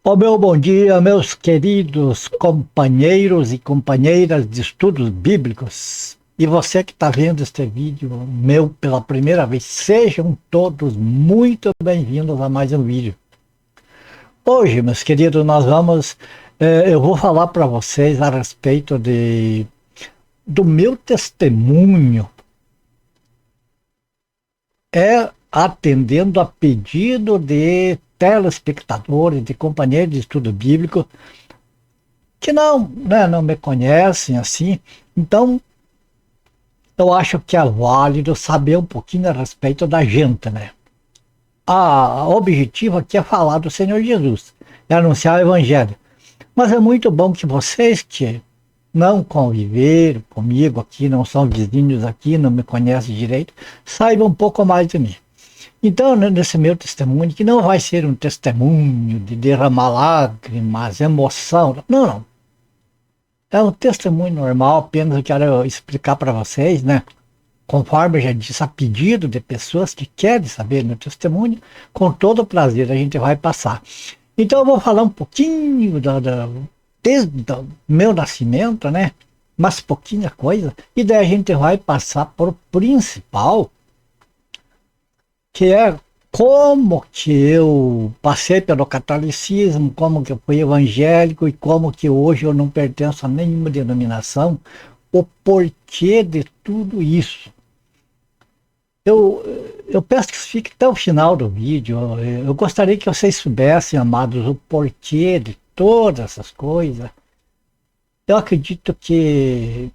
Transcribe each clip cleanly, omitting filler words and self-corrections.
Ó meu bom dia, meus queridos companheiros e companheiras de estudos bíblicos. E você que está vendo este vídeo meu pela primeira vez, sejam todos muito bem-vindos a mais um vídeo. Hoje, meus queridos, eu vou falar para vocês a respeito do meu testemunho. Atendendo a pedido de telespectadores, de companheiros de estudo bíblico, que não me conhecem assim. Então, eu acho que é válido saber um pouquinho a respeito da gente, né? O objetivo aqui é falar do Senhor Jesus, é anunciar o Evangelho. Mas é muito bom que vocês que não conviveram comigo aqui, não são vizinhos aqui, não me conhecem direito, saibam um pouco mais de mim. Então, nesse meu testemunho, que não vai ser um testemunho de derramar lágrimas, emoção, não. É um testemunho normal, apenas eu quero explicar para vocês, né? Conforme eu já disse, a pedido de pessoas que querem saber meu testemunho, com todo prazer a gente vai passar. Então eu vou falar um pouquinho desde o meu nascimento, né? Mas pouquinha coisa, e daí a gente vai passar para o principal, que é como que eu passei pelo catolicismo, como que eu fui evangélico e como que hoje eu não pertenço a nenhuma denominação, o porquê de tudo isso. Eu peço que fique até o final do vídeo. Eu gostaria que vocês soubessem, amados, o porquê de todas essas coisas. Eu acredito que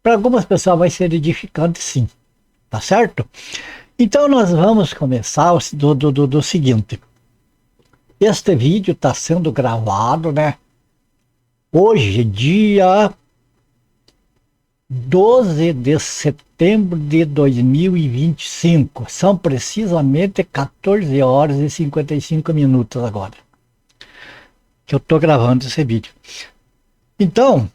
para algumas pessoas vai ser edificante, sim. Tá certo? Então nós vamos começar do seguinte. Este vídeo está sendo gravado, né? Hoje, dia 12 de setembro de 2025. São precisamente 14 horas e 55 minutos agora que eu estou gravando esse vídeo. Então,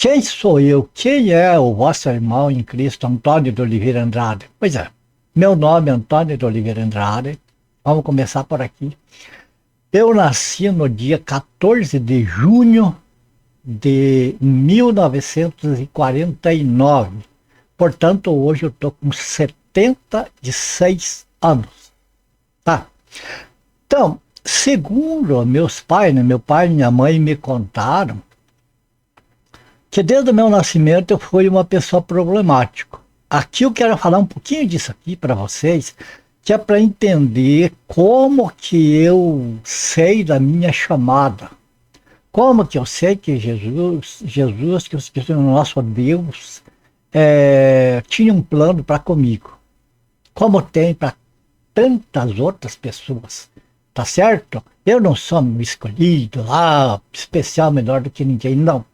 quem sou eu? Quem é o vosso irmão em Cristo, Antônio de Oliveira Andrade? Pois é, meu nome é Antônio de Oliveira Andrade. Vamos começar por aqui. Eu nasci no dia 14 de junho de 1949. Portanto, hoje eu estou com 76 anos. Tá? Então, segundo meus pais, né, meu pai e minha mãe me contaram que desde o meu nascimento eu fui uma pessoa problemática. Aqui eu quero falar um pouquinho disso aqui para vocês, que é para entender como que eu sei da minha chamada. Como que eu sei que Jesus que o nosso Deus, tinha um plano para comigo, como tem para tantas outras pessoas, tá certo? Eu não sou um escolhido lá, especial, melhor do que ninguém, não.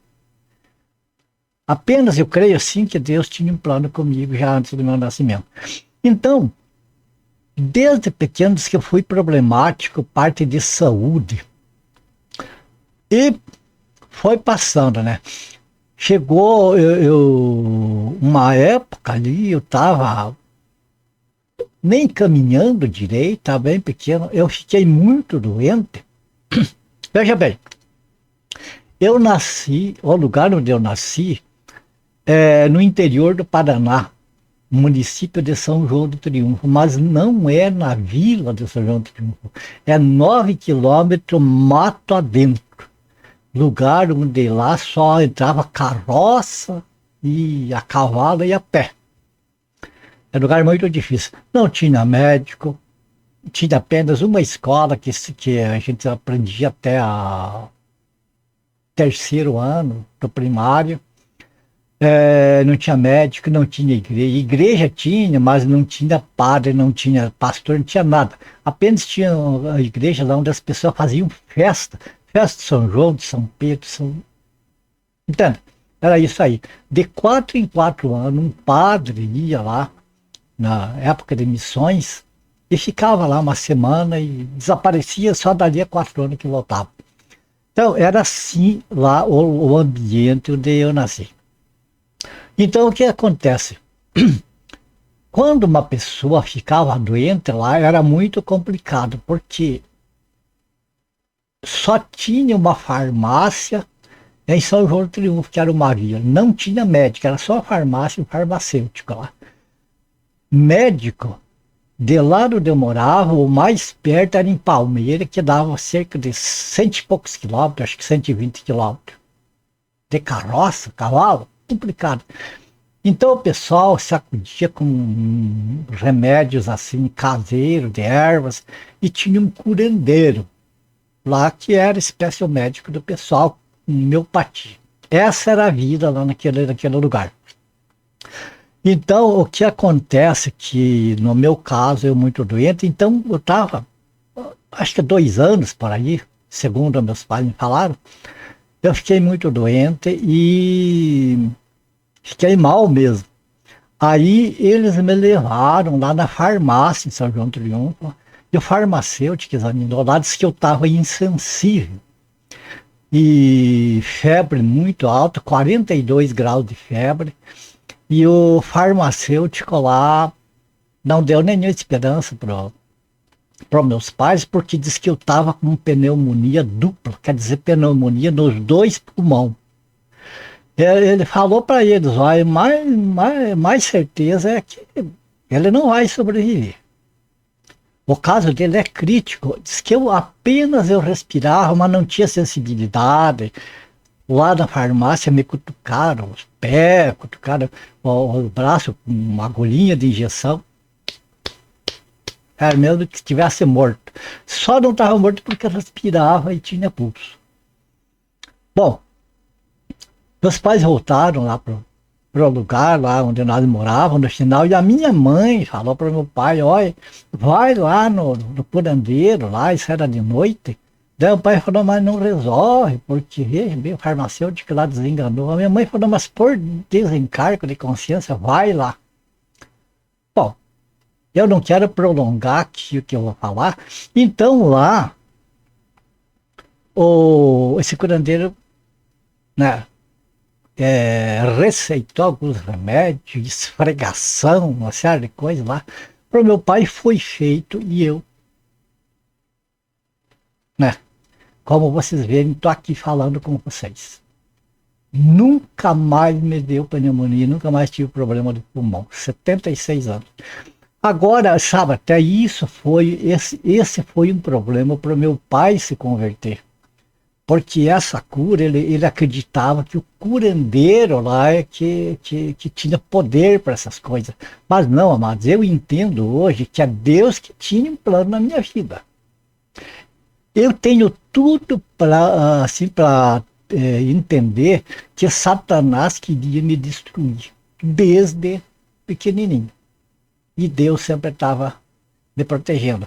Apenas eu creio sim que Deus tinha um plano comigo já antes do meu nascimento. Então, desde pequeno que eu fui problemático, parte de saúde. E foi passando, né? Chegou uma época ali, eu estava nem caminhando direito, estava bem pequeno, eu fiquei muito doente. Veja bem, eu nasci, o lugar onde eu nasci, no interior do Paraná, município de São João do Triunfo, mas não é na vila de São João do Triunfo, é 9 quilômetros mato adentro. Lugar onde lá só entrava carroça e a cavalo e a pé. É um lugar muito difícil. Não tinha médico, tinha apenas uma escola que a gente aprendia até o terceiro ano do primário. Não tinha médico, não tinha igreja. Igreja tinha, mas não tinha padre, não tinha pastor, não tinha nada. Apenas tinha a igreja lá onde as pessoas faziam festa. Festa de São João, de São Pedro, Entende? Era isso aí. De 4 em 4 anos, um padre ia lá, na época de missões, e ficava lá uma semana e desaparecia, só dali a 4 anos que voltava. Então, era assim lá o ambiente onde eu nasci. Então, o que acontece? quando uma pessoa ficava doente lá, era muito complicado, porque só tinha uma farmácia em São João do Triunfo, que era uma vila. Não tinha médico, era só a farmácia e o farmacêutico lá. Médico, de lá onde eu morava, o mais perto era em Palmeira, que dava cerca de 100 e poucos quilômetros, acho que 120 quilômetros. De carroça, cavalo, complicado. Então o pessoal se acudia com remédios assim, caseiros, de ervas, e tinha um curandeiro lá que era espécie médico do pessoal, homeopatia. Essa era a vida lá naquele lugar. Então, o que acontece que, no meu caso, eu muito doente, então eu estava, acho que 2 anos por aí, segundo meus pais me falaram, eu fiquei muito doente e fiquei mal mesmo. Aí eles me levaram lá na farmácia em São João do Triunfo, e o farmacêutico examinou lá, disse que eu estava insensível. E febre muito alta, 42 graus de febre. E o farmacêutico lá não deu nenhuma esperança para meus pais, porque disse que eu estava com pneumonia dupla, quer dizer, pneumonia nos 2 pulmões. Ele falou para eles, olha, mais certeza é que ele não vai sobreviver. O caso dele é crítico. Diz que eu respirava, mas não tinha sensibilidade. Lá na farmácia me cutucaram os pés, cutucaram o braço com uma agulhinha de injeção. Era mesmo que estivesse morto. Só não estava morto porque respirava e tinha pulso. Bom, meus pais voltaram lá pro lugar lá onde nós morávamos no final, e a minha mãe falou para meu pai, olha, vai lá no curandeiro, lá, isso era de noite. Daí o pai falou, mas não resolve, porque o farmacêutico lá desenganou. A minha mãe falou, mas por desencargo de consciência, vai lá. Bom, eu não quero prolongar aqui o que eu vou falar. Então lá, esse curandeiro, né, receitou alguns remédios, esfregação, uma série de coisas lá. Para o meu pai foi feito e eu, né, como vocês verem, estou aqui falando com vocês. Nunca mais me deu pneumonia, nunca mais tive problema de pulmão. 76 anos. Agora, sabe, até isso foi, esse foi um problema para o meu pai se converter. Porque essa cura, ele acreditava que o curandeiro lá é que tinha poder para essas coisas. Mas não, amados, eu entendo hoje que é Deus que tinha um plano na minha vida. Eu tenho tudo para assim, entender que Satanás queria me destruir, desde pequenininho. E Deus sempre estava me protegendo.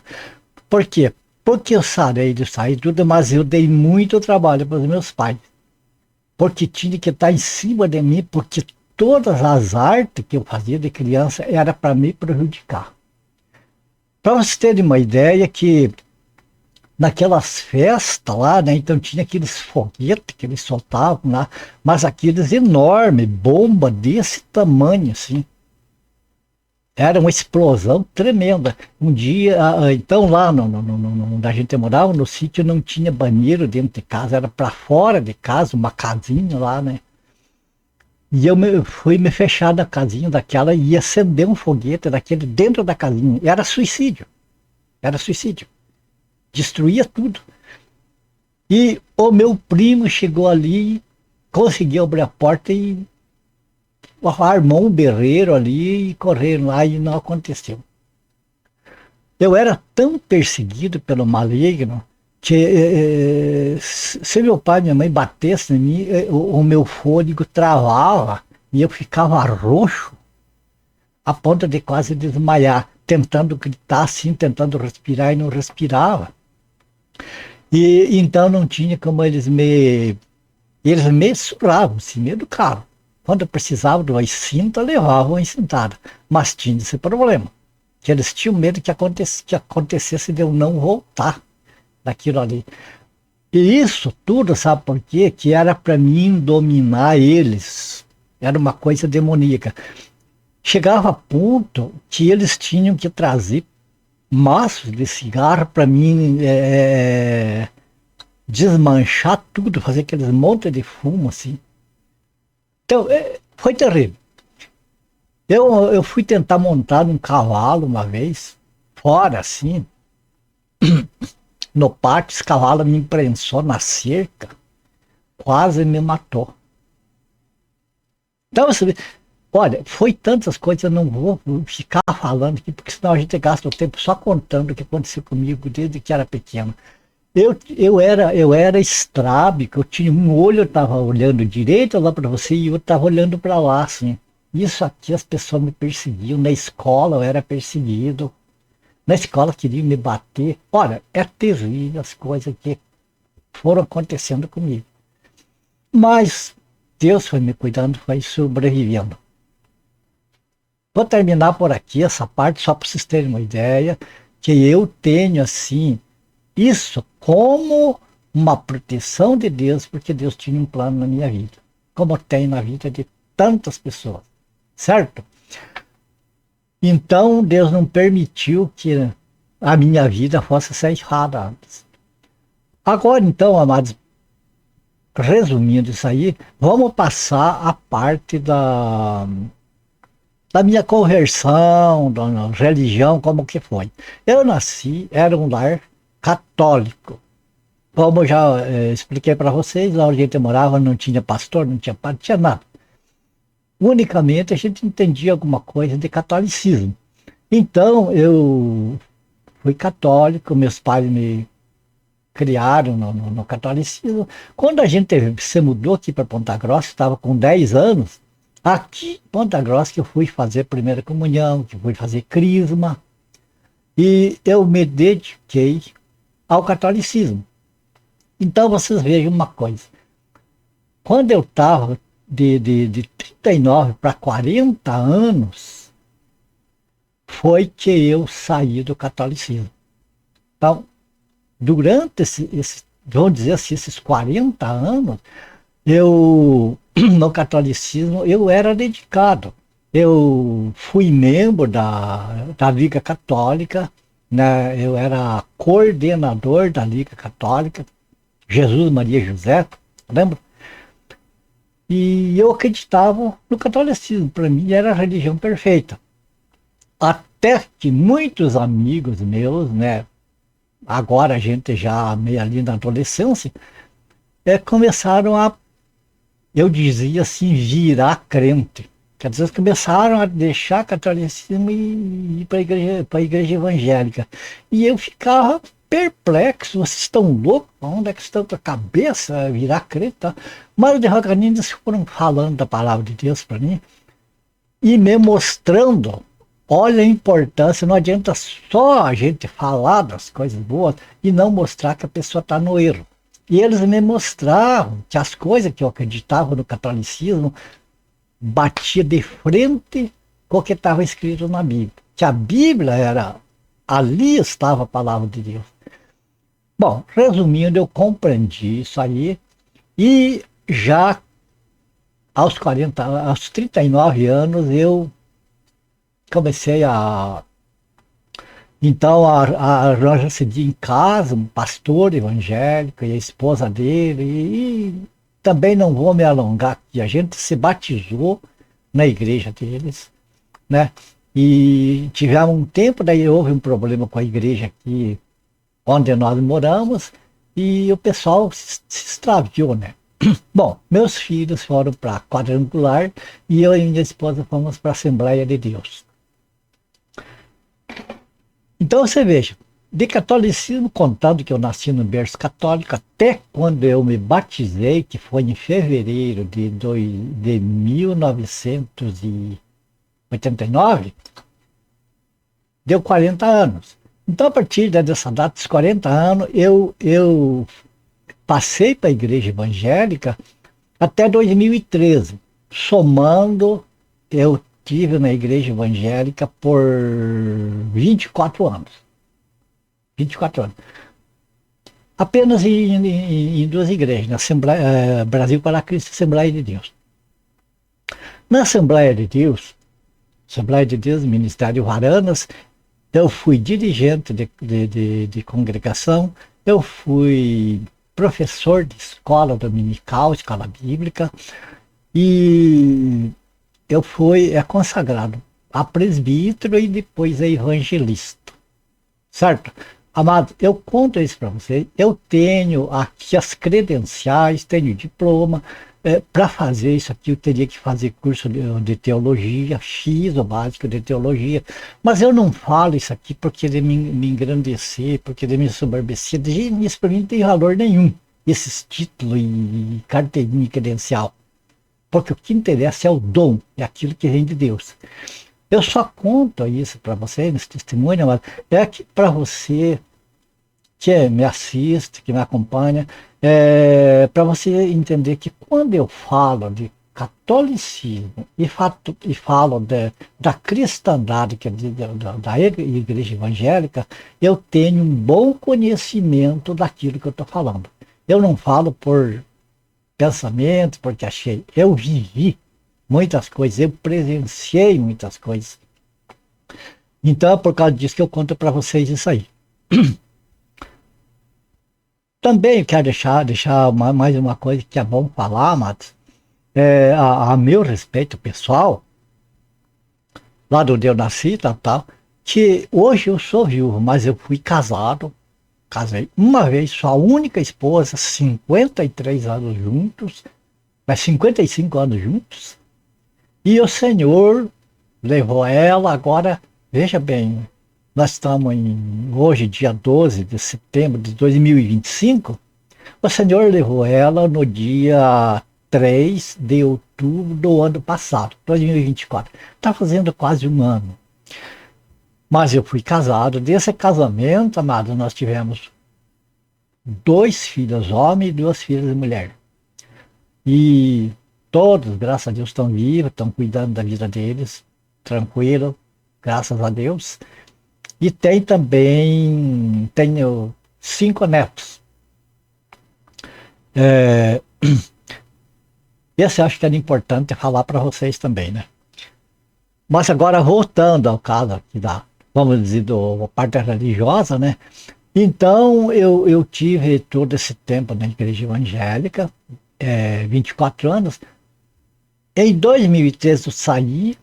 Por quê? Porque eu sarei de sair tudo, mas eu dei muito trabalho para os meus pais. Porque tinha que estar em cima de mim, porque todas as artes que eu fazia de criança era para me prejudicar. Para vocês terem uma ideia que naquelas festas lá, né, então tinha aqueles foguetes que eles soltavam lá, mas aqueles enormes, bomba desse tamanho assim. Era uma explosão tremenda. Um dia, então lá onde a gente morava, no sítio, não tinha banheiro dentro de casa, era para fora de casa, uma casinha lá, né? E eu fui me fechar na casinha daquela e ia acender um foguete daquele dentro da casinha. E era suicídio. Era suicídio. Destruía tudo. E o meu primo chegou ali, conseguiu abrir a porta e armou um berreiro ali e correram lá e não aconteceu. Eu era tão perseguido pelo maligno que se meu pai e minha mãe batessem em mim, o meu fôlego travava e eu ficava roxo, a ponto de quase desmaiar, tentando gritar assim, tentando respirar e não respirava. E então não tinha como eles me surravam, se me educavam. Quando eu precisava de uma cinta, levavam a encintada. Mas tinha esse problema. Que eles tinham medo que acontecesse de eu não voltar daquilo ali. E isso tudo, sabe por quê? Que era para mim dominar eles. Era uma coisa demoníaca. chegava a ponto que eles tinham que trazer maços de cigarro para mim desmanchar tudo, fazer aqueles montes de fumo assim. Então, foi terrível. Eu fui tentar montar num cavalo uma vez, fora assim, no pátio, esse cavalo me imprensou na cerca, quase me matou. Então, você vê, olha, foi tantas coisas, eu não vou ficar falando aqui, porque senão a gente gasta o tempo só contando o que aconteceu comigo desde que era pequeno. Eu era estrábico, eu tinha um olho, eu estava olhando direito lá para você e eu estava olhando para lá, assim. Isso aqui as pessoas me perseguiam, na escola eu era perseguido, na escola queriam me bater. Olha, é terrível as coisas que foram acontecendo comigo. Mas Deus foi me cuidando, foi sobrevivendo. Vou terminar por aqui essa parte, só para vocês terem uma ideia, que eu tenho assim, isso como uma proteção de Deus, porque Deus tinha um plano na minha vida, como tem na vida de tantas pessoas, certo? Então Deus não permitiu que a minha vida fosse ceifada antes. Agora então, amados, resumindo isso aí, vamos passar a parte da minha conversão, da religião, como que foi. Eu nasci, era um lar católico. Como eu já expliquei para vocês, lá onde a gente morava não tinha pastor, não tinha padre, não tinha nada. Unicamente a gente entendia alguma coisa de catolicismo. Então eu fui católico, meus pais me criaram no catolicismo. Quando a gente se mudou aqui para Ponta Grossa, estava com 10 anos, aqui em Ponta Grossa que eu fui fazer primeira comunhão, que fui fazer crisma, e eu me dediquei ao catolicismo. Então vocês vejam uma coisa, quando eu estava de 39 para 40 anos, foi que eu saí do catolicismo. Então, durante vamos dizer assim, esses 40 anos, eu, no catolicismo, eu era dedicado. Eu fui membro da Liga Católica, né? Eu era coordenador da Liga Católica, Jesus, Maria, José, lembra? E eu acreditava no catolicismo, para mim era a religião perfeita. Até que muitos amigos meus, né, agora a gente já meio ali na adolescência, começaram a, eu dizia assim, virar crente. Quer dizer, começaram a deixar catolicismo e ir para a igreja evangélica. E eu ficava perplexo, vocês estão loucos? Onde é que estão com a cabeça, virar crente? Tá? Mas devagarinho eles foram falando da palavra de Deus para mim e me mostrando, olha a importância, não adianta só a gente falar das coisas boas e não mostrar que a pessoa está no erro. E eles me mostravam que as coisas que eu acreditava no catolicismo batia de frente com o que estava escrito na Bíblia. Que a Bíblia era, ali estava a palavra de Deus. Bom, resumindo, eu compreendi isso aí e já aos 39 anos eu comecei a receber em casa um pastor evangélico e a esposa dele, e também não vou me alongar aqui, a gente se batizou na igreja deles, né? E tivemos um tempo, daí houve um problema com a igreja aqui onde nós moramos, e o pessoal se extraviou, né? Bom, meus filhos foram para Quadrangular e eu e minha esposa fomos para a Assembleia de Deus. Então você veja, de catolicismo, contando que eu nasci no berço católico, até quando eu me batizei, que foi em fevereiro de 1989, deu 40 anos. Então, a partir dessa data, dos 40 anos, eu passei para a igreja evangélica até 2013. Somando, eu tive na igreja evangélica por 24 anos. 24 anos. Apenas em duas igrejas, na Assembleia, Brasil para Cristo e Assembleia de Deus. Na Assembleia de Deus, Assembleia de Deus, Ministério Varanas. Eu fui dirigente de congregação, eu fui professor de escola dominical, escola bíblica, e eu fui consagrado a presbítero e depois a evangelista, certo? Amado, eu conto isso para vocês, eu tenho aqui as credenciais, tenho diploma, para fazer isso aqui eu teria que fazer curso de teologia, X, o básico de teologia, mas eu não falo isso aqui porque ele me engrandecer, porque ele me soberbecer, isso para mim não tem valor nenhum, esses títulos e carteirinha e credencial, porque o que interessa é o dom, é aquilo que vem de Deus. Eu só conto isso para vocês, nesse testemunho, mas é que para você que me assiste, que me acompanha, para você entender que quando eu falo de catolicismo e falo da cristandade, que é da igreja evangélica, eu tenho um bom conhecimento daquilo que eu estou falando. Eu não falo por pensamento, porque achei. Eu vivi muitas coisas, eu presenciei muitas coisas. Então é por causa disso que eu conto para vocês isso aí. Também quero deixar mais uma coisa que é bom falar, Matos, a meu respeito pessoal, lá do onde eu nasci, tal, que hoje eu sou viúvo, mas eu fui casei uma vez, sua única esposa, 53 anos juntos, mas 55 anos juntos, e o Senhor levou ela agora, veja bem, nós estamos hoje, dia 12 de setembro de 2025, o Senhor levou ela no dia 3 de outubro do ano passado, 2024. Está fazendo quase um ano. Mas eu fui casado. Desse casamento, amado, nós tivemos 2 filhos homem e 2 filhas mulher. E todos, graças a Deus, estão vivos, estão cuidando da vida deles, tranquilo, graças a Deus. E tenho 5 netos. Esse eu acho que era importante falar para vocês também, né? Mas agora voltando ao caso aqui vamos dizer, da parte religiosa, né? Então eu tive todo esse tempo na igreja evangélica, 24 anos. Em 2013 eu saí,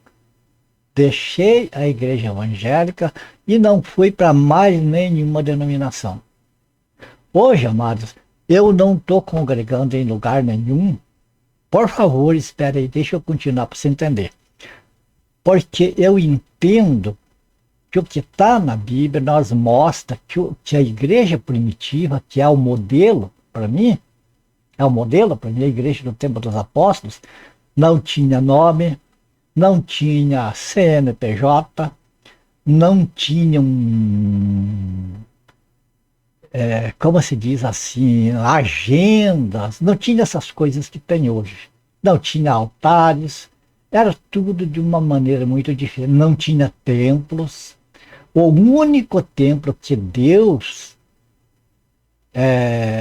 deixei a igreja evangélica e não fui para mais nenhuma denominação. Hoje, amados, eu não estou congregando em lugar nenhum. Por favor, espere aí, deixa eu continuar para você entender. Porque eu entendo que o que está na Bíblia nos mostra que a igreja primitiva, que é o modelo para mim, a igreja do tempo dos apóstolos, não tinha nome, não tinha CNPJ, não tinha como se diz assim, agendas, não tinha essas coisas que tem hoje. Não tinha altares, era tudo de uma maneira muito diferente. Não tinha templos. O único templo que Deus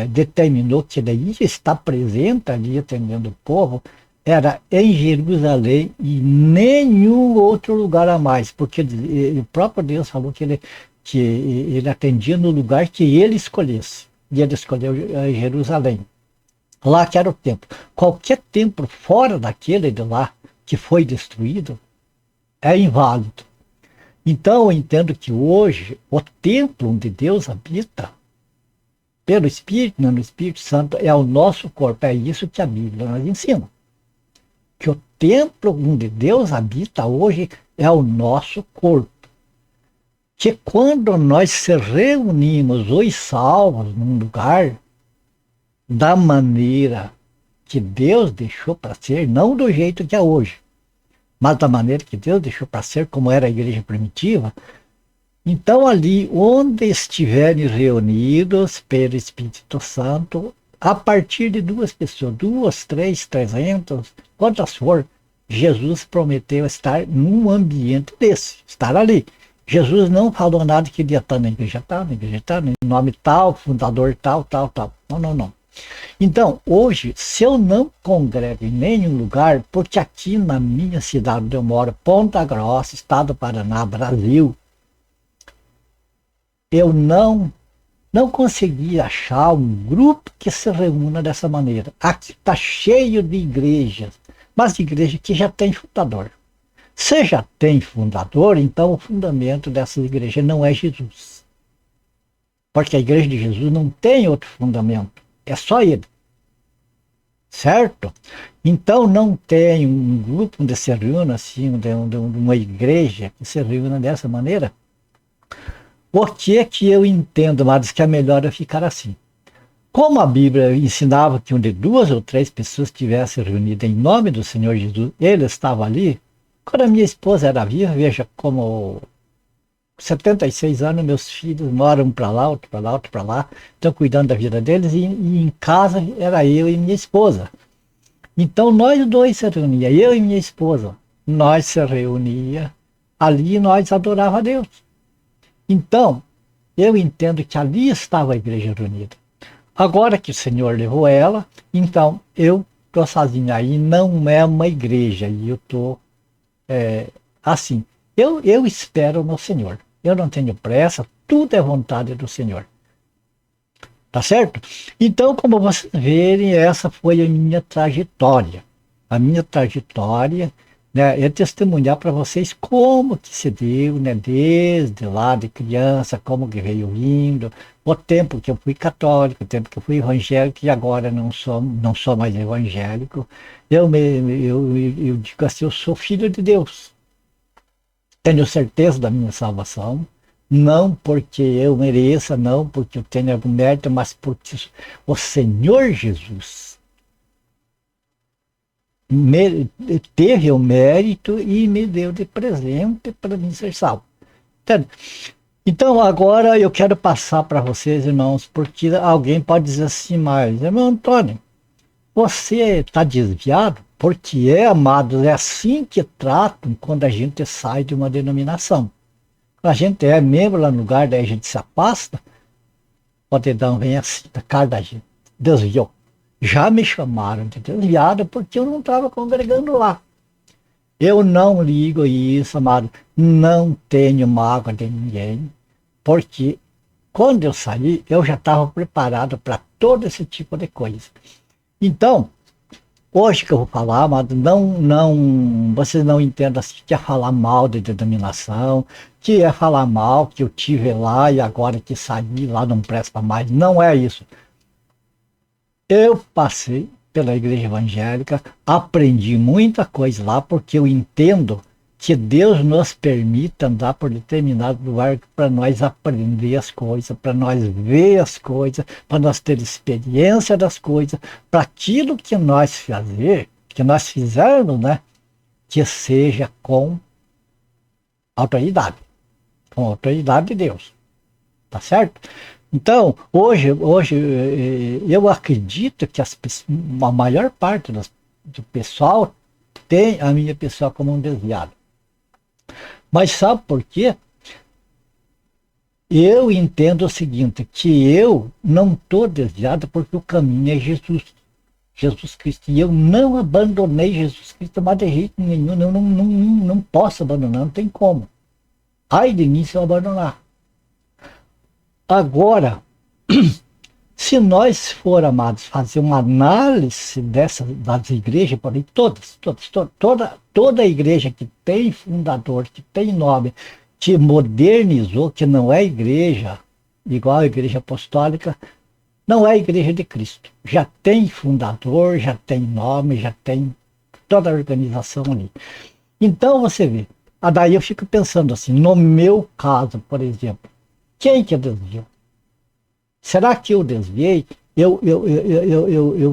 determinou que ele ia estar presente ali atendendo o povo era em Jerusalém e nenhum outro lugar a mais, porque o próprio Deus falou que ele atendia no lugar que ele escolhesse, e ele escolheu Jerusalém, lá que era o templo. Qualquer templo fora daquele de lá, que foi destruído, é inválido. Então eu entendo que hoje o templo onde Deus habita, pelo Espírito, no Espírito Santo, é o nosso corpo, é isso que a Bíblia nos ensina. Que o templo onde Deus habita hoje é o nosso corpo. Que quando nós se reunimos, os salvos, num lugar, da maneira que Deus deixou para ser, não do jeito que é hoje, mas da maneira que Deus deixou para ser, como era a igreja primitiva, então ali onde estiverem reunidos pelo Espírito Santo, a partir de 2 pessoas, 2, 3, 300, quantas for, Jesus prometeu estar num ambiente desse, estar ali. Jesus não falou nada que ele ia estar na igreja tal, no nome tal, fundador tal. Não. Então, hoje, se eu não congrego em nenhum lugar, porque aqui na minha cidade onde eu moro, Ponta Grossa, estado do Paraná, Brasil, eu não consegui achar um grupo que se reúna dessa maneira. Aqui está cheio de igrejas, mas igreja que já tem fundador. Se já tem fundador, então o fundamento dessa igreja não é Jesus. Porque a igreja de Jesus não tem outro fundamento, é só ele. Certo? Então não tem um grupo onde se reúna assim, de uma igreja que se reúna dessa maneira. Por que eu entendo, amados, que é melhor eu ficar assim? Como a Bíblia ensinava que onde 2 ou 3 pessoas estivessem reunidas em nome do Senhor Jesus, ele estava ali. Quando a minha esposa era viva, veja como 76 anos, meus filhos moram para lá, outro para lá, outro para lá, estão cuidando da vida deles, e em casa era eu e minha esposa. Então nós dois se reunia, eu e minha esposa, nós se reunia ali e nós adorava a Deus. Então, eu entendo que ali estava a igreja reunida. Agora que o Senhor levou ela, então eu estou sozinho aí, não é uma igreja, e eu estou assim. Eu espero no Senhor, eu não tenho pressa, tudo é vontade do Senhor. Tá certo? Então, como vocês verem, essa foi a minha trajetória. A minha trajetória, né, é testemunhar para vocês como que se deu, né, desde lá de criança, como que veio vindo, o tempo que eu fui católico, o tempo que eu fui evangélico, e agora não sou mais evangélico. Eu digo assim, eu sou filho de Deus. Tenho certeza da minha salvação. Não porque eu mereça, não porque eu tenha algum mérito, mas porque o Senhor Jesus teve o mérito e me deu de presente para mim ser salvo. Entende? Então agora eu quero passar para vocês, irmãos, porque alguém pode dizer assim, mas, irmão Antônio, você está desviado? Porque amados, é assim que tratam quando a gente sai de uma denominação. A gente é membro lá no lugar, daí a gente se afasta, o dedão vem assim, da cara da gente, desviou. Já me chamaram de desviado porque eu não estava congregando lá. Eu não ligo isso, amado, não tenho mágoa de ninguém, porque quando eu saí, eu já estava preparado para todo esse tipo de coisa. Então, hoje que eu vou falar, mas vocês não entendam assim, que é falar mal de denominação, que é falar mal que eu tive lá e agora que saí lá não presta mais. Não é isso. Eu passei pela igreja evangélica, aprendi muita coisa lá, porque eu entendo que Deus nos permite andar por determinado lugar para nós aprender as coisas, para nós ver as coisas, para nós ter experiência das coisas, para aquilo que nós fizermos, né, que seja com autoridade de Deus, tá certo? Então, hoje eu acredito que a maior parte do pessoal tem a minha pessoa como um desviado. Mas sabe por quê? Eu entendo o seguinte, que eu não estou desviado porque o caminho é Jesus Cristo. E eu não abandonei Jesus Cristo, mas de jeito nenhum, eu não posso abandonar, não tem como. Ai de mim se eu abandonar. Agora, se nós for, amados, fazer uma análise das igrejas, por aí, toda a igreja que tem fundador, que tem nome, que modernizou, que não é igreja, igual a igreja apostólica, não é a igreja de Cristo. Já tem fundador, já tem nome, já tem toda a organização ali. Então você vê, daí eu fico pensando assim, no meu caso, por exemplo, quem que desviou? Será que eu desviei? Eu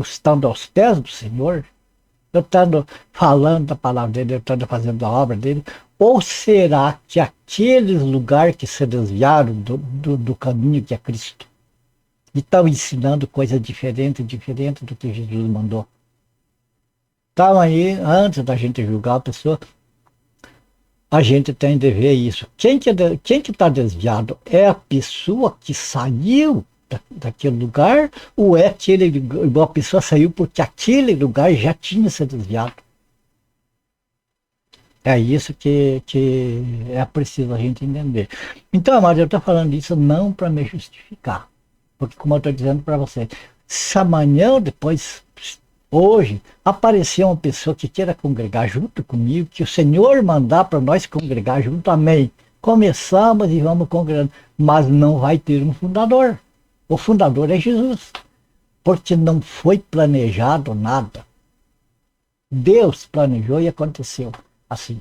estando aos pés do Senhor, eu estando falando da palavra dele, eu estando fazendo a obra dele, ou será que aqueles lugares que se desviaram do caminho que é Cristo e estão ensinando coisas diferentes do que Jesus mandou? Então aí, antes da gente julgar a pessoa, a gente tem de ver isso. Quem que está desviado é a pessoa que saiu daquele lugar, ou é igual a pessoa saiu porque aquele lugar já tinha se desviado. É isso que é preciso a gente entender. Então, amado, eu estou falando isso não para me justificar. Porque, como eu estou dizendo para você, se amanhã ou depois, hoje, aparecer uma pessoa que queira congregar junto comigo, que o Senhor mandar para nós congregar junto, amém. Começamos e vamos congregando, mas não vai ter um fundador. O fundador é Jesus, porque não foi planejado nada. Deus planejou e aconteceu assim.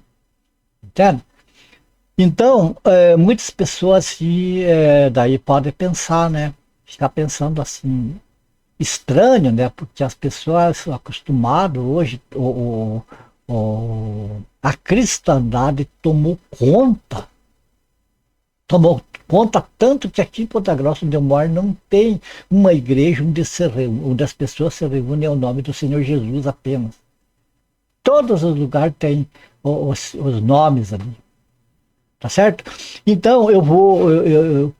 Entende? Então, muitas pessoas daí podem pensar, né? Ficar pensando assim, estranho, né? Porque as pessoas são acostumadas hoje, a cristandade tomou conta tanto que aqui em Ponta Grossa, onde eu moro, não tem uma igreja onde as pessoas se reúnem ao nome do Senhor Jesus apenas. Todos os lugares têm os nomes ali. Tá certo? Então eu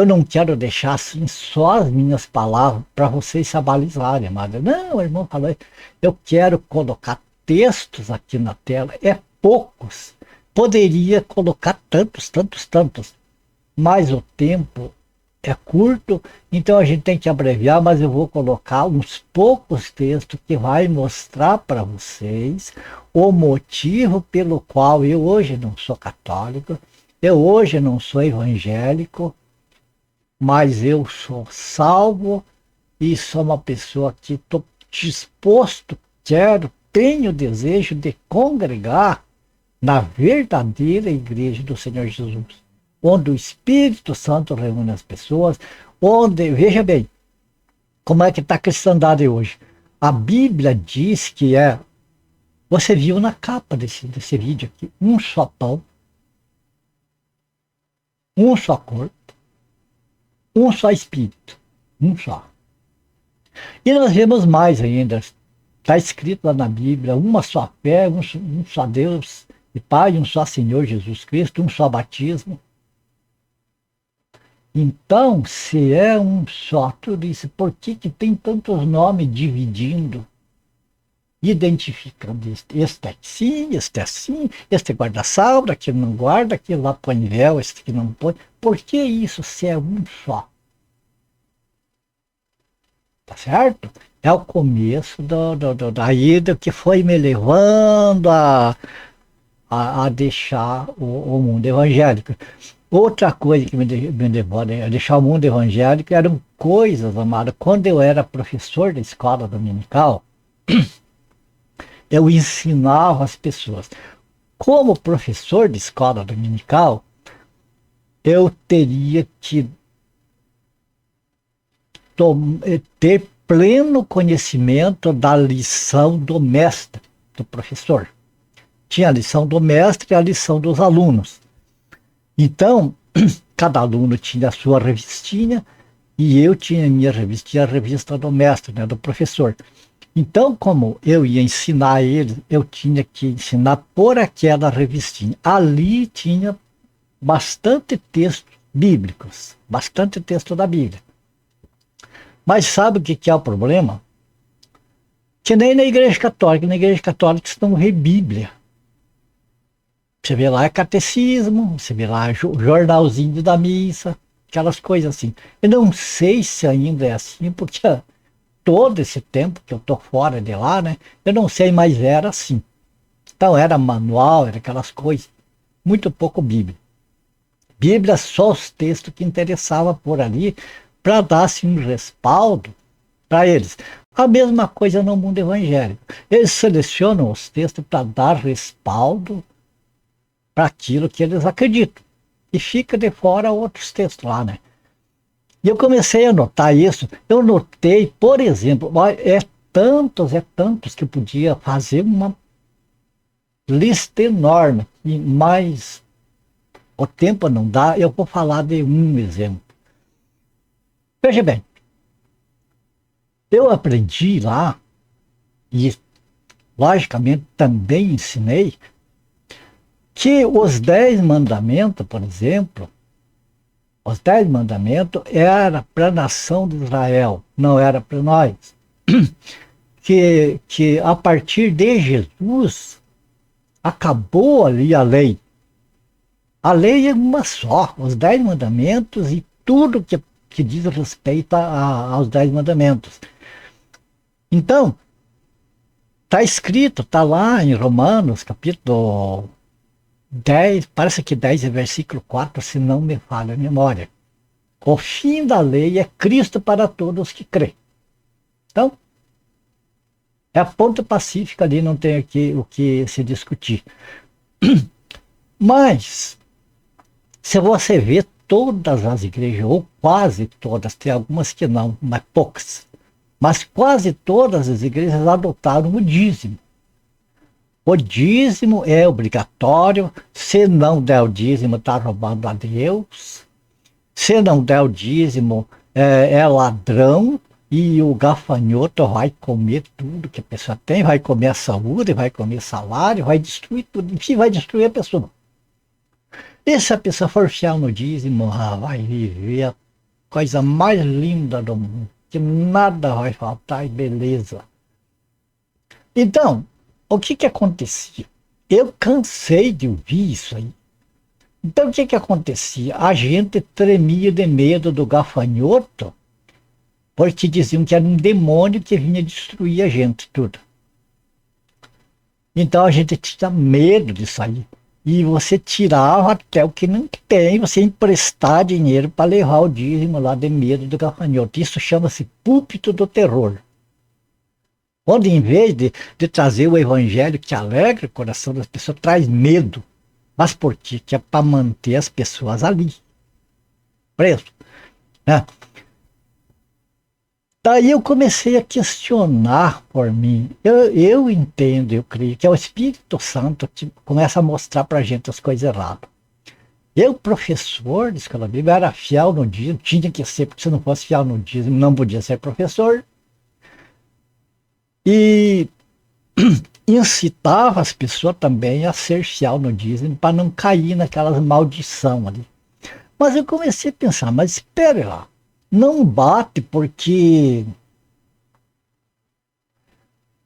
não quero deixar assim só as minhas palavras para vocês se abalizarem, amada. Não, o irmão falou, eu quero colocar textos aqui na tela, poucos. Poderia colocar tantos, mas o tempo é curto, então a gente tem que abreviar, mas eu vou colocar uns poucos textos que vai mostrar para vocês o motivo pelo qual eu hoje não sou católico, eu hoje não sou evangélico, mas eu sou salvo e sou uma pessoa que estou disposto, tenho desejo de congregar na verdadeira igreja do Senhor Jesus, onde o Espírito Santo reúne as pessoas, onde, veja bem, como é que está a cristandade hoje. A Bíblia diz que você viu na capa desse vídeo aqui, um só pão, um só corpo, um só Espírito, um só. E nós vemos mais ainda, está escrito lá na Bíblia, uma só fé, um só Deus e Pai, um só Senhor Jesus Cristo, um só batismo. Então, se é um só, tudo isso, por que tem tantos nomes dividindo, identificando este é assim, este guarda salva, aquele não guarda, aquele lá põe véu, este que não põe. Por que isso se é um só? Tá certo? É o começo da ida que foi me levando a deixar o mundo evangélico. Outra coisa que me levou a deixar o mundo evangélico eram coisas, amada. Quando eu era professor da escola dominical, eu ensinava as pessoas. Como professor de escola dominical, eu teria que ter pleno conhecimento da lição do mestre, do professor. Tinha a lição do mestre e a lição dos alunos. Então, cada aluno tinha a sua revistinha e eu tinha a minha revistinha, a revista do mestre, né, do professor. Então, como eu ia ensinar eles, eu tinha que ensinar por aquela revistinha. Ali tinha bastante textos bíblicos, bastante texto da Bíblia. Mas sabe o que é o problema? Que nem na Igreja Católica estão lê Bíblia. Você vê lá catecismo, você vê lá jornalzinho da missa, aquelas coisas assim. Eu não sei se ainda é assim, porque todo esse tempo que eu tô fora de lá, né? Eu não sei, mas era assim. Então era manual, era aquelas coisas. Muito pouco Bíblia. Bíblia só os textos que interessavam por ali para dar assim, um respaldo para eles. A mesma coisa no mundo evangélico. Eles selecionam os textos para dar respaldo para aquilo que eles acreditam. E fica de fora outros textos lá, né? E eu comecei a notar isso. Eu notei, por exemplo, é tantos que eu podia fazer uma lista enorme, mas o tempo não dá, eu vou falar de um exemplo. Veja bem, eu aprendi lá, e logicamente também ensinei, que os 10 mandamentos, por exemplo, Os 10 mandamentos era para a nação de Israel, não era para nós. Que a partir de Jesus acabou ali a lei. A lei é uma só, os 10 mandamentos e tudo que diz respeito aos 10 mandamentos. Então, está escrito, está lá em Romanos, capítulo 10, parece que 10 é versículo 4, se não me falha a memória. O fim da lei é Cristo para todos que crêem. Então, é a ponta pacífica ali, não tem aqui o que se discutir. Mas, se você vê todas as igrejas, ou quase todas, tem algumas que não, mas poucas, mas quase todas as igrejas adotaram o dízimo. O dízimo é obrigatório, se não der o dízimo, está roubando a Deus. Se não der o dízimo, é ladrão, e o gafanhoto vai comer tudo que a pessoa tem, vai comer a saúde, vai comer salário, vai destruir tudo, enfim, vai destruir a pessoa. E se a pessoa for fiel no dízimo, vai viver a coisa mais linda do mundo, que nada vai faltar e beleza. Então, o que acontecia? Eu cansei de ouvir isso aí. Então, o que acontecia? A gente tremia de medo do gafanhoto, porque diziam que era um demônio que vinha destruir a gente, tudo. Então, a gente tinha medo disso aí. E você tirava até o que não tem, você emprestar dinheiro para levar o dízimo lá de medo do gafanhoto. Isso chama-se púlpito do terror. Onde em vez de trazer o evangelho que alegra o coração das pessoas, traz medo. Mas por quê? Que é para manter as pessoas ali, preso. Né? Daí eu comecei a questionar por mim. Eu entendo, eu creio que é o Espírito Santo que começa a mostrar para a gente as coisas erradas. Eu, professor de escola bíblica, era fiel no dízimo, tinha que ser, porque se não fosse fiel no dízimo, não podia ser professor. E incitava as pessoas também a ser fiel no dízimo, para não cair naquelas maldição ali. Mas eu comecei a pensar, mas espere lá, não bate porque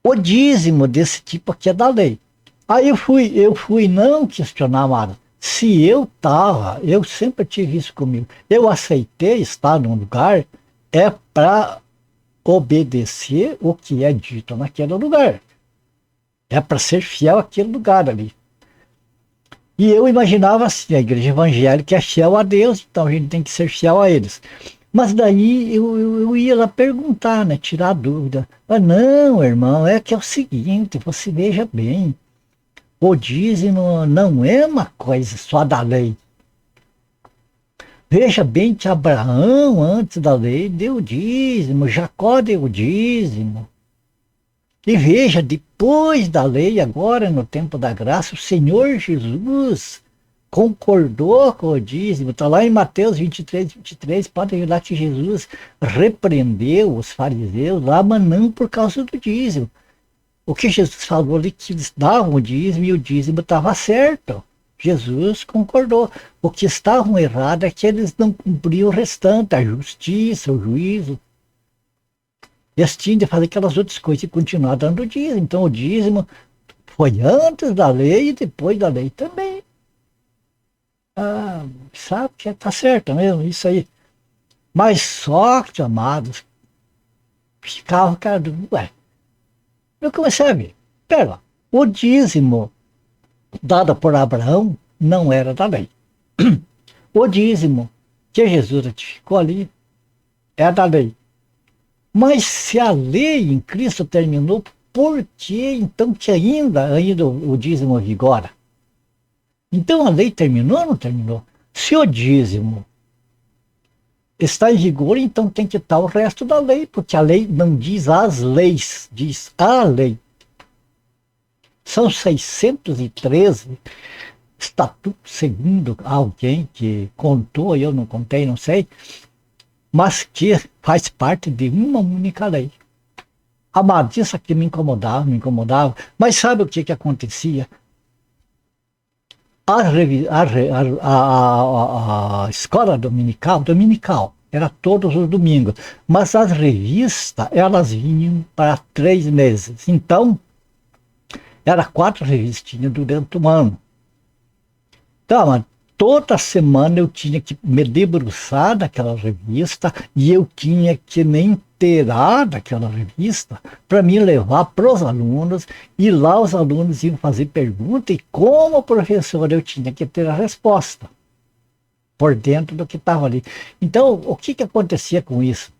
o dízimo desse tipo aqui é da lei. Aí eu fui não questionar nada. Se eu sempre tive isso comigo, eu aceitei estar num lugar, é para obedecer o que é dito naquele lugar. É para ser fiel àquele lugar ali. E eu imaginava assim, a igreja evangélica é fiel a Deus, então a gente tem que ser fiel a eles. Mas daí eu ia lá perguntar, né, tirar a dúvida. Ah, não, irmão, é que é o seguinte, você veja bem, o dízimo não é uma coisa só da lei. Veja bem que Abraão, antes da lei, deu dízimo, Jacó deu dízimo. E veja, depois da lei, agora no tempo da graça, o Senhor Jesus concordou com o dízimo. Está lá em Mateus 23, pode ver lá que Jesus repreendeu os fariseus lá, mas não por causa do dízimo. O que Jesus falou ali, que eles davam o dízimo e o dízimo estava certo. Jesus concordou. O que estavam errados é que eles não cumpriam o restante, a justiça, o juízo. Eles tinham de fazer aquelas outras coisas e continuar dando o dízimo. Então o dízimo foi antes da lei e depois da lei também. Ah, sabe que está certo mesmo, isso aí. Mas só que, amados, ficava, cara, ué. Eu comecei a ver, pera lá, o dízimo dado por Abraão não era da lei. O dízimo que Jesus ratificou ali é da lei. Mas se a lei em Cristo terminou, por que então que ainda o dízimo vigora? Então a lei terminou ou não terminou? Se o dízimo está em vigor, então tem que estar o resto da lei, porque a lei não diz as leis, diz a lei. São 613 estatutos, segundo alguém que contou, eu não contei, não sei, mas que faz parte de uma única lei. Amado, isso aqui me incomodava. Mas sabe o que acontecia? A escola dominical, era todos os domingos, mas as revistas, elas vinham para 3 meses. Então, era 4 revistinhas durante o ano. Então, mas toda semana eu tinha que me debruçar daquela revista e eu tinha que me inteirar daquela revista para me levar para os alunos, e lá os alunos iam fazer pergunta e como professor eu tinha que ter a resposta por dentro do que estava ali. Então, o que acontecia com isso?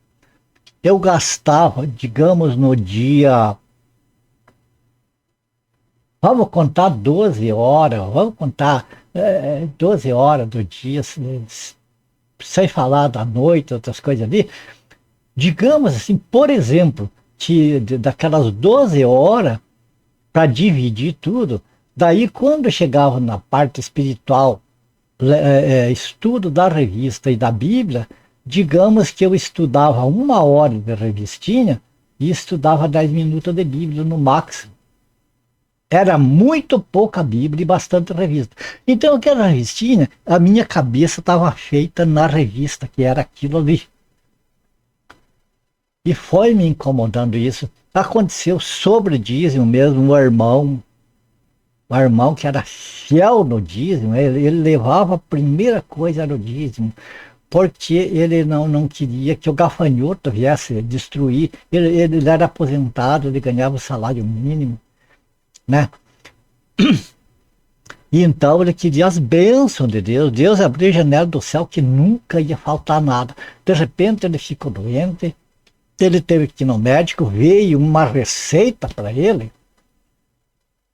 Eu gastava, digamos, no dia, vamos contar 12 horas, vamos contar 12 horas do dia, sem falar da noite, outras coisas ali. Digamos assim, por exemplo, que daquelas 12 horas, para dividir tudo, daí quando chegava na parte espiritual, estudo da revista e da Bíblia, digamos que eu estudava 1 hora de revistinha e estudava 10 minutos de Bíblia no máximo. Era muito pouca Bíblia e bastante revista. Então aquela revistinha, a minha cabeça estava feita na revista, que era aquilo ali. E foi me incomodando isso. Aconteceu sobre dízimo mesmo, o irmão que era fiel no dízimo, ele levava a primeira coisa era o dízimo, porque ele não queria que o gafanhoto viesse destruir. Ele era aposentado, ele ganhava o salário mínimo, né? E então ele queria as bênçãos de Deus. Deus abriu a janela do céu que nunca ia faltar nada. De repente ele ficou doente, ele teve que ir no médico, veio uma receita para ele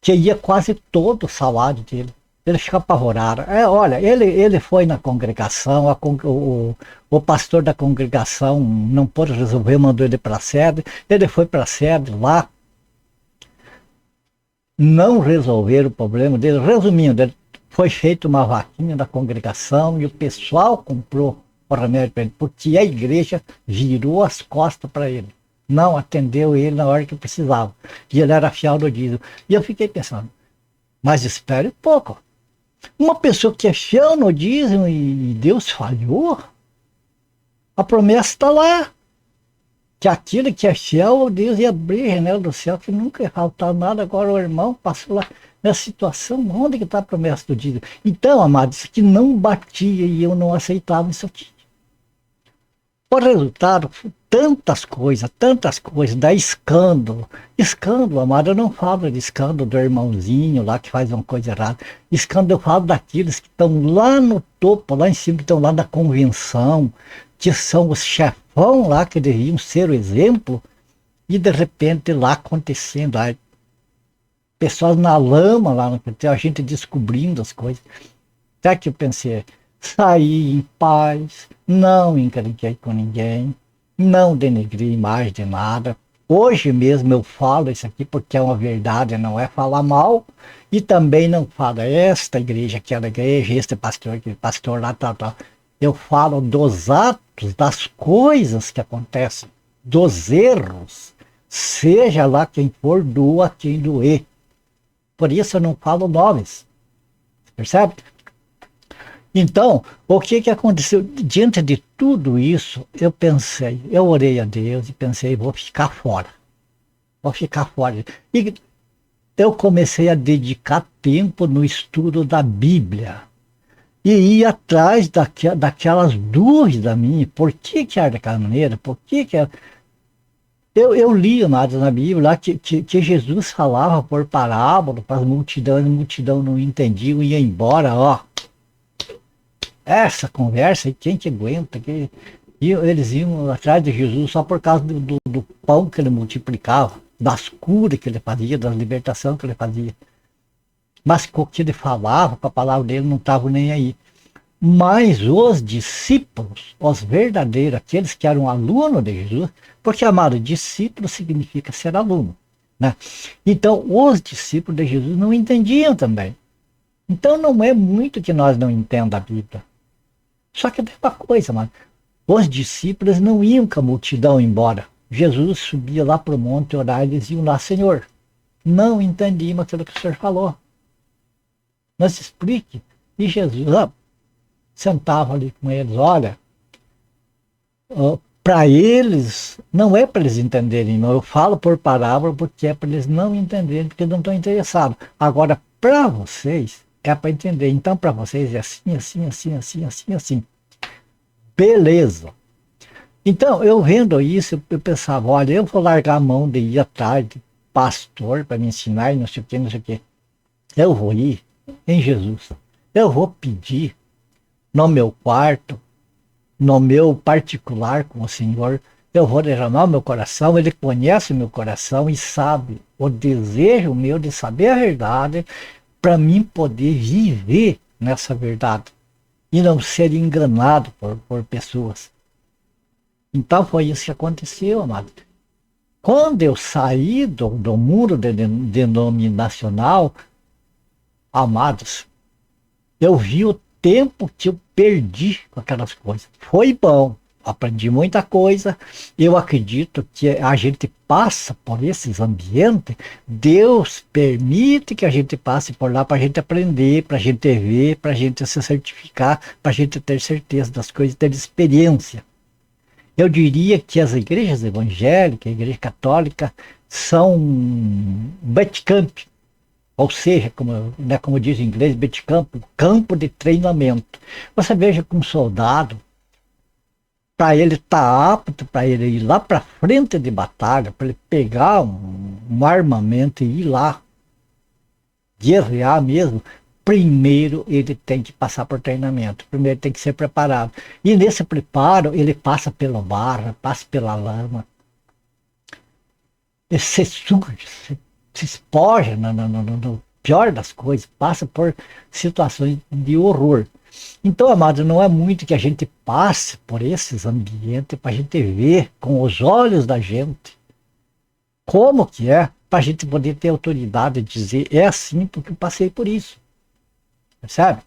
que ia quase todo o salário dele. Ele ficou apavorado. Olha, ele foi na congregação, o pastor da congregação não pôde resolver, mandou ele para a sede. Ele foi para a sede lá, não resolveram o problema dele. Resumindo, foi feita uma vaquinha da congregação e o pessoal comprou o remédio para ele, porque a igreja virou as costas para ele. Não atendeu ele na hora que precisava. E ele era fiel no dízimo. E eu fiquei pensando, mas espere um pouco. Uma pessoa que é fiel no dízimo e Deus falhou, a promessa está lá. Que aquele que é fiel, Deus ia abrir a janela do céu, que nunca ia faltar nada. Agora o irmão passou lá nessa situação, onde que está a promessa do dízimo? Então, amados, isso aqui não batia e eu não aceitava isso aqui. O resultado, tantas coisas, dá escândalo. Escândalo, amado, eu não falo de escândalo do irmãozinho lá que faz uma coisa errada. Escândalo, eu falo daqueles que estão lá no topo, lá em cima, que estão lá na convenção, que são os chefão lá, que deviam ser o exemplo, e de repente lá acontecendo, lá, pessoas na lama lá, a gente descobrindo as coisas. Até que eu pensei, saí em paz, não encrenquei com ninguém, não denegri a imagem de nada. Hoje mesmo eu falo isso aqui porque é uma verdade, não é falar mal, e também não falo esta igreja, aquela igreja, este pastor, aquele pastor lá, tal, tal. Eu falo dos atos, das coisas que acontecem, dos erros, seja lá quem for, doa quem doer. Por isso eu não falo nomes, percebe? Então, o que aconteceu? Diante de tudo isso, eu orei a Deus e pensei, vou ficar fora. Vou ficar fora. E eu comecei a dedicar tempo no estudo da Bíblia. E ir atrás daquelas dúvidas minhas. Por que era daquela maneira? Por que era... Eu li nada na Bíblia lá que Jesus falava por parábola para as multidões, a multidão não entendia e ia embora, ó. Essa conversa, e quem que aguenta? E eles iam atrás de Jesus só por causa do pão que ele multiplicava, das curas que ele fazia, das libertações que ele fazia. Mas com o que ele falava, com a palavra dele, não estavam nem aí. Mas os discípulos, os verdadeiros, aqueles que eram alunos de Jesus, porque, amado, discípulo significa ser aluno, né? Então, os discípulos de Jesus não entendiam também. Então, não é muito que nós não entendamos a Bíblia. Só que tem uma coisa, mano. Os discípulos não iam com a multidão embora. Jesus subia lá para o monte orar e eles iam lá, Senhor, não entendimos aquilo que o Senhor falou. nos explique. E Jesus sentava ali com eles, olha, para eles, não é para eles entenderem, não. Eu falo por parábola porque é para eles não entenderem, porque não estão interessados. Agora, para vocês, é para entender. Então, para vocês é assim, assim, assim, assim, assim, assim. Beleza. Então, eu vendo isso, eu pensava, olha, eu vou largar a mão de ir atrás de pastor para me ensinar e não sei o que, não sei o que. Eu vou ir em Jesus. Eu vou pedir no meu quarto, no meu particular com o Senhor, eu vou derramar o meu coração, Ele conhece o meu coração e sabe o desejo meu de saber a verdade para mim poder viver nessa verdade e não ser enganado por pessoas. Então foi isso que aconteceu, amado. Quando eu saí do muro denominacional, amados, eu vi o tempo que eu perdi com aquelas coisas. Foi bom, aprendi muita coisa. Eu acredito que a gente passa por esses ambientes, Deus permite que a gente passe por lá para a gente aprender, para a gente ver, para a gente se certificar, para a gente ter certeza das coisas, ter experiência. Eu diria que as igrejas evangélicas, a igreja católica, são bootcamp, ou seja, como diz em inglês, bootcamp, campo de treinamento. Você veja que um soldado, para ele estar apto, para ele ir lá para frente de batalha, para ele pegar um armamento e ir lá, guerrear mesmo, primeiro ele tem que passar por treinamento, primeiro tem que ser preparado. E nesse preparo ele passa pela barra, passa pela lama, ele se suja, se espoja no pior das coisas, passa por situações de horror. Então, amados, não é muito que a gente passe por esses ambientes para a gente ver com os olhos da gente como que é, para a gente poder ter autoridade de dizer, é assim porque eu passei por isso. Percebe?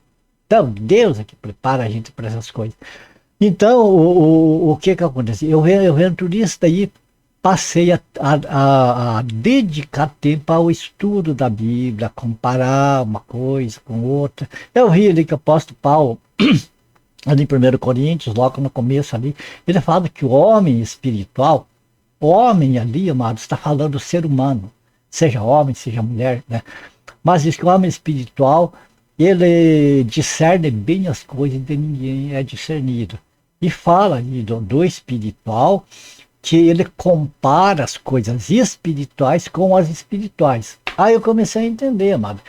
Então, Deus é que prepara a gente para essas coisas. Então, o que acontece? Eu vendo tudo isso daí, passei a dedicar tempo ao estudo da Bíblia, comparar uma coisa com outra. Eu vi ali que o apóstolo Paulo, ali em 1 Coríntios, logo no começo ali, ele fala que o homem espiritual, o homem ali, amado, está falando do ser humano, seja homem, seja mulher, né? Mas diz que o homem espiritual, ele discerne bem as coisas de ninguém é discernido. E fala ali do espiritual, que ele compara as coisas espirituais com as espirituais. Aí eu comecei a entender, amado.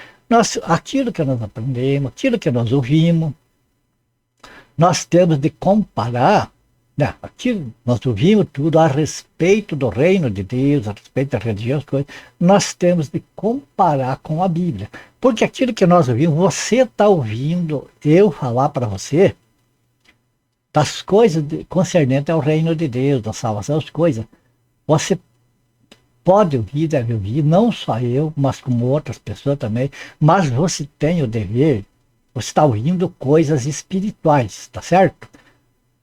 Aquilo que nós aprendemos, aquilo que nós ouvimos, nós temos de comparar, né? Aquilo nós ouvimos tudo a respeito do reino de Deus, a respeito da religião, coisas, nós temos de comparar com a Bíblia. Porque aquilo que nós ouvimos, você está ouvindo eu falar para você das coisas concernentes ao reino de Deus, da salvação, as coisas. Você pode ouvir, deve ouvir, não só eu, mas como outras pessoas também, mas você tem o dever, você está ouvindo coisas espirituais, tá certo?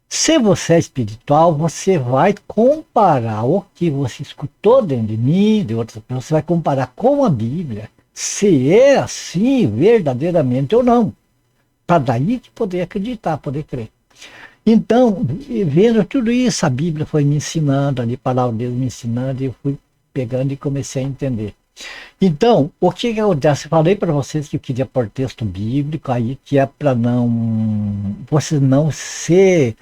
Se você é espiritual, você vai comparar o que você escutou dentro de mim, de outras pessoas, você vai comparar com a Bíblia, se é assim verdadeiramente ou não, para daí que poder acreditar, poder crer. Então, vendo tudo isso, a Bíblia foi me ensinando, ali, a palavra de Deus me ensinando, e eu fui pegando e comecei a entender. Então, o que acontece? Eu falei para vocês que eu queria pôr texto bíblico aí, que é para vocês não se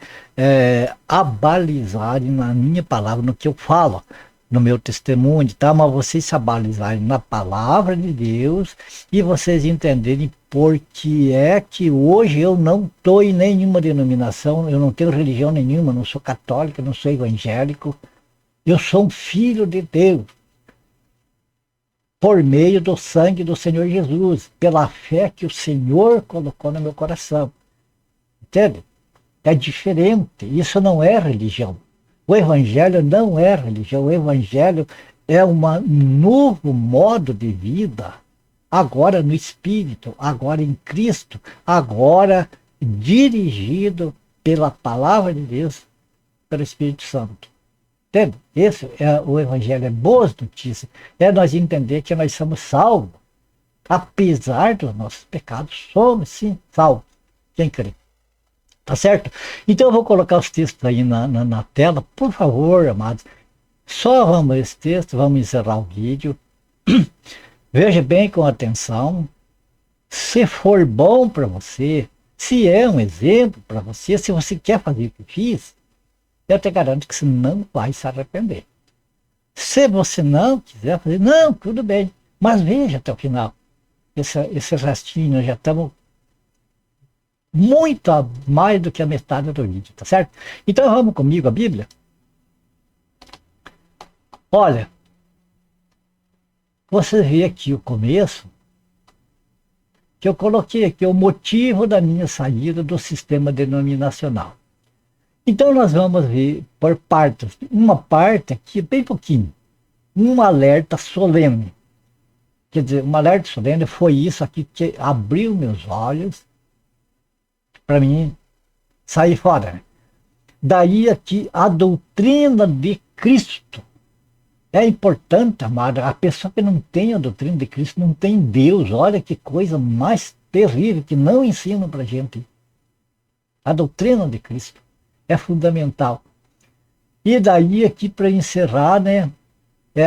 abalizarem na minha palavra, no que eu falo, no meu testemunho, tá? Mas vocês se abalizarem na palavra de Deus e vocês entenderem por que é que hoje eu não estou em nenhuma denominação, eu não tenho religião nenhuma, não sou católico, não sou evangélico, eu sou um filho de Deus, por meio do sangue do Senhor Jesus, pela fé que o Senhor colocou no meu coração. Entende? É diferente, isso não é religião. O Evangelho não é religião, o Evangelho é um novo modo de vida, agora no Espírito, agora em Cristo, agora dirigido pela Palavra de Deus, pelo Espírito Santo. Entende? Esse é o Evangelho, é boas notícias, é nós entender que nós somos salvos apesar dos nossos pecados, somos sim salvos. Quem crê? Tá certo? Então eu vou colocar os textos aí na tela, por favor, amados. Só vamos esse texto, vamos encerrar o vídeo. Veja bem com atenção. Se for bom para você, se é um exemplo para você, se você quer fazer o que fiz, eu te garanto que você não vai se arrepender. Se você não quiser fazer, não, tudo bem, mas veja até o final. Esse restinho, já estamos muito mais do que a metade do vídeo, tá certo? Então vamos comigo a Bíblia. Olha, você vê aqui o começo, que eu coloquei aqui o motivo da minha saída do sistema denominacional. Então nós vamos ver por partes. Uma parte aqui, bem pouquinho, um alerta solene. Quer dizer, um alerta solene foi isso aqui que abriu meus olhos para mim sair fora. Né? Daí aqui a doutrina de Cristo. É importante, amado, a pessoa que não tem a doutrina de Cristo não tem Deus. Olha que coisa mais terrível que não ensinam para a gente. A doutrina de Cristo é fundamental. E daí aqui para encerrar, né,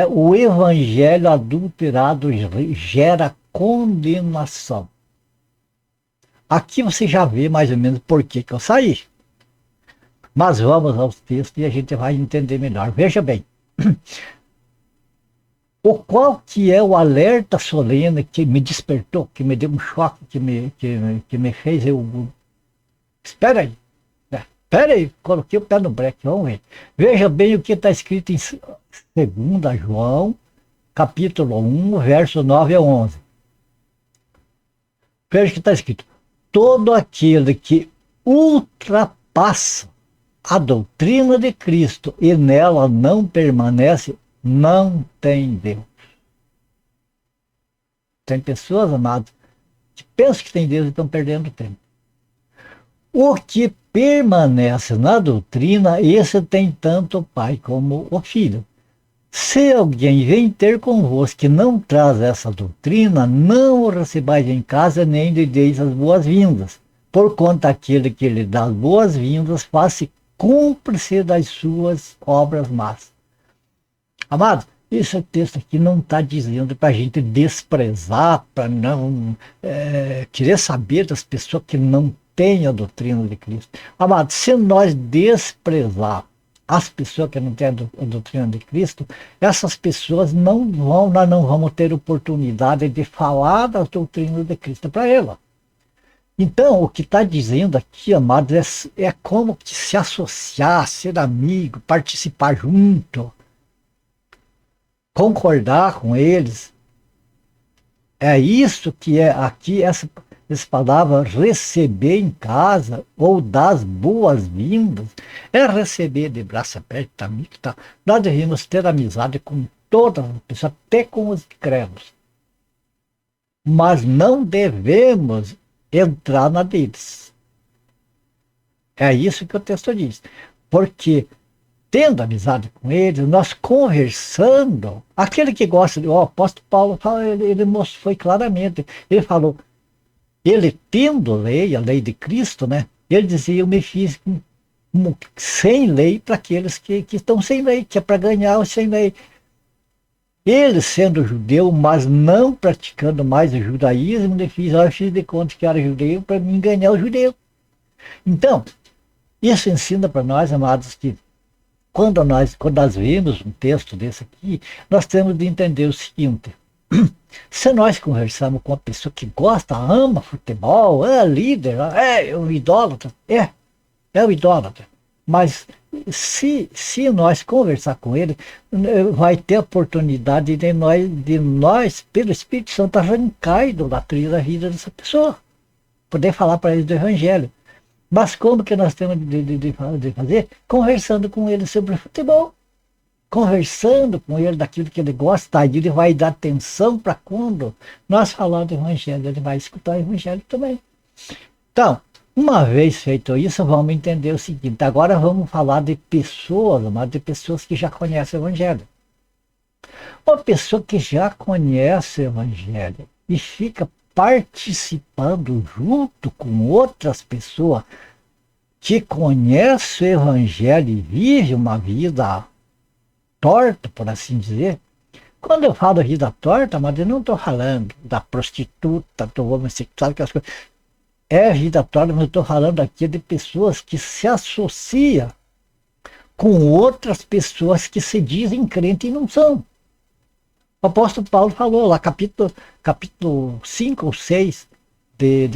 o evangelho adulterado gera condenação. Aqui você já vê mais ou menos por que eu saí. Mas vamos aos textos e a gente vai entender melhor. Veja bem. O qual que é o alerta solene que me despertou, que me deu um choque, que me fez eu... Espera aí. Espera aí, coloquei o pé no breque, vamos ver. Veja bem o que está escrito em 2 João, capítulo 1, verso 9 a 11. Veja o que está escrito. Todo aquele que ultrapassa a doutrina de Cristo e nela não permanece, não tem Deus. Tem pessoas, amados, que pensam que tem Deus e estão perdendo tempo. O que permanece na doutrina, esse tem tanto o Pai como o Filho. Se alguém vem ter convosco que não traz essa doutrina, não o recebais em casa, nem lhe deis as boas-vindas. Porquanto aquele que lhe dá as boas-vindas faz-se cúmplice das suas obras más. Amado, esse texto aqui não está dizendo para a gente desprezar, para não querer saber das pessoas que não têm a doutrina de Cristo. Amado, se nós desprezar as pessoas que não têm a doutrina de Cristo, essas pessoas nós não vamos ter oportunidade de falar da doutrina de Cristo para ela. Então, o que está dizendo aqui, amados, é como que se associar, ser amigo, participar junto, concordar com eles. É isso que é aqui, essa palavra receber em casa, ou dar as boas-vindas, é receber de braço aberto, amigo, tá? Nós devemos ter amizade com todas as pessoas, até com os incrédulos. Mas não devemos entrar na deles. É isso que o texto diz. Porque, tendo amizade com eles, nós conversando, aquele que gosta de... O apóstolo Paulo, ele foi claramente, ele falou, ele tendo a lei de Cristo, né? Ele dizia, eu me fiz sem lei para aqueles que estão sem lei, que é para ganhar os sem lei. Ele sendo judeu, mas não praticando mais o judaísmo, eu fiz de conta que era judeu para me ganhar o judeu. Então, isso ensina para nós, amados, que quando nós vemos um texto desse aqui, nós temos de entender o seguinte. Se nós conversamos com uma pessoa que gosta, ama futebol, é líder, é um idólatra, é um idólatra. Mas se nós conversar com ele, vai ter a oportunidade de nós, pelo Espírito Santo, arrancar a idolatria da vida dessa pessoa. Poder falar para ele do Evangelho. Mas como que nós temos de fazer? Conversando com ele sobre futebol. Conversando com ele daquilo que ele gosta, aí ele vai dar atenção para quando nós falarmos do Evangelho, ele vai escutar o Evangelho também. Então, uma vez feito isso, vamos entender o seguinte, agora vamos falar de pessoas, mas de pessoas que já conhecem o Evangelho. Uma pessoa que já conhece o Evangelho e fica participando junto com outras pessoas que conhecem o Evangelho e vivem uma vida torta, por assim dizer. Quando eu falo vida torta, mas eu não estou falando da prostituta, do homossexual, aquelas coisas. É vida torta, mas eu estou falando aqui de pessoas que se associam com outras pessoas que se dizem crentes e não são. O apóstolo Paulo falou lá, capítulo 5 ou 6 de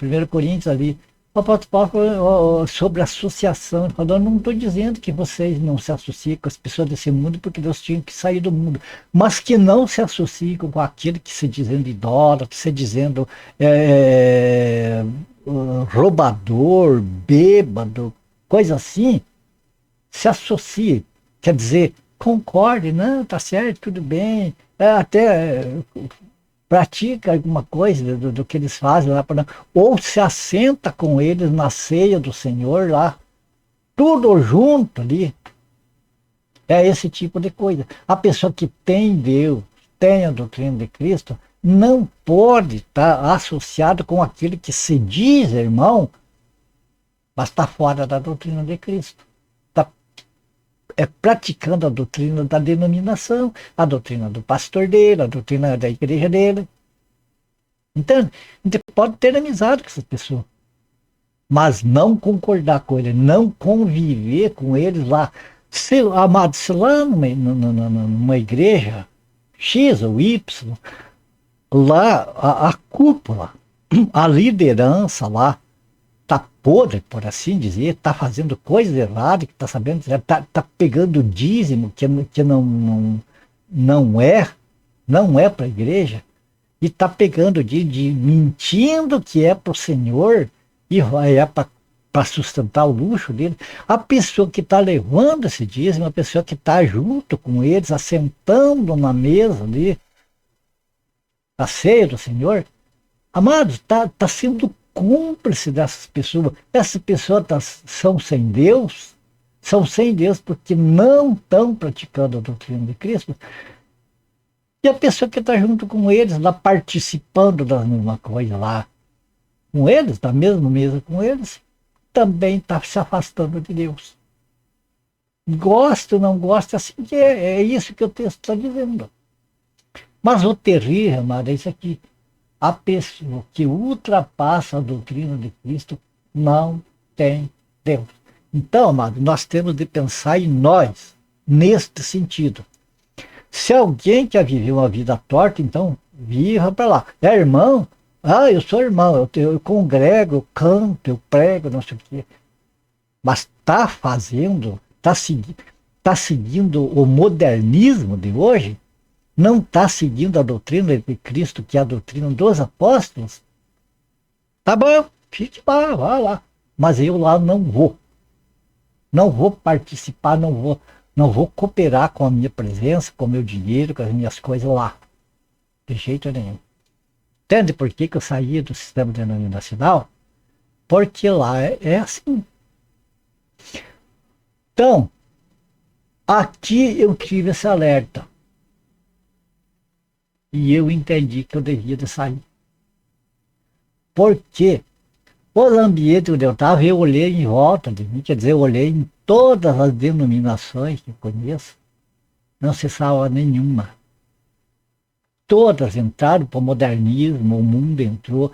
1 Coríntios ali. O apóstolo Paulo falou sobre associação. Ele falou, eu não estou dizendo que vocês não se associem com as pessoas desse mundo porque Deus tinha que sair do mundo, mas que não se associem com aquele que se dizendo idólatra, que se dizendo roubador, bêbado, coisa assim, se associe. Quer dizer, concorde, não, tá certo, tudo bem, pratica alguma coisa do que eles fazem lá, ou se assenta com eles na ceia do Senhor lá, tudo junto ali. É esse tipo de coisa. A pessoa que tem Deus, tem a doutrina de Cristo, não pode estar associado com aquele que se diz irmão, mas está fora da doutrina de Cristo. Praticando a doutrina da denominação, a doutrina do pastor dele, a doutrina da igreja dele. Então, a gente pode ter amizade com essas pessoas, mas não concordar com eles, não conviver com eles lá. Amado, se lá numa igreja X ou Y, lá a cúpula, a liderança lá, tá podre, por assim dizer, tá fazendo coisa errada, que tá sabendo, tá pegando dízimo que não é para a igreja, e tá pegando mentindo que é para o Senhor e é para sustentar o luxo dele. A pessoa que está levando esse dízimo, a pessoa que está junto com eles, assentando na mesa ali, a ceia do Senhor, amados, tá sendo cúmplice dessas pessoas. Essas pessoas são sem Deus porque não estão praticando a doutrina de Cristo. E a pessoa que está junto com eles, lá participando da mesma coisa lá, com eles, da mesma mesa com eles, também está se afastando de Deus. Gosta ou não gosta, assim que é isso que o texto está dizendo. Mas o terrível, amado, é isso aqui. A pessoa que ultrapassa a doutrina de Cristo não tem Deus. Então, amado, nós temos de pensar em nós, neste sentido. Se alguém quer viver uma vida torta, então viva para lá. É irmão? Eu sou irmão, eu congrego, eu canto, eu prego, não sei o quê. Mas está fazendo, está seguindo o modernismo de hoje? Não está seguindo a doutrina de Cristo, que é a doutrina dos apóstolos? Tá bom, fique lá, vá lá. Mas eu lá não vou. Não vou participar, não vou cooperar com a minha presença, com o meu dinheiro, com as minhas coisas lá. De jeito nenhum. Entende por que eu saí do sistema denominacional? Porque lá é assim. Então, aqui eu tive esse alerta. E eu entendi que eu devia de sair. Porque os ambientes onde eu estava, eu olhei em volta de mim, quer dizer, eu olhei em todas as denominações que eu conheço, não se salva nenhuma. Todas entraram para o modernismo, o mundo entrou.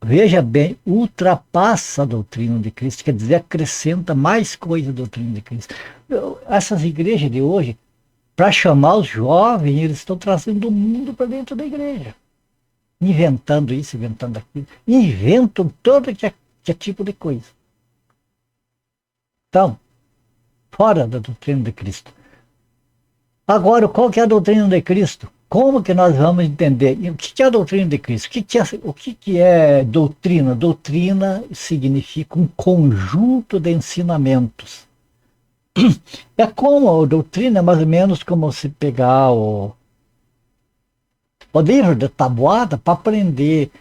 Veja bem, ultrapassa a doutrina de Cristo, quer dizer, acrescenta mais coisa à doutrina de Cristo. Essas igrejas de hoje, para chamar os jovens, eles estão trazendo o mundo para dentro da igreja. Inventando isso, inventando aquilo. Inventam todo que é tipo de coisa. Então, fora da doutrina de Cristo. Agora, qual que é a doutrina de Cristo? Como que nós vamos entender? O que é a doutrina de Cristo? O que é doutrina? Doutrina significa um conjunto de ensinamentos. É como a doutrina, mais ou menos como se pegar o livro de tabuada para aprender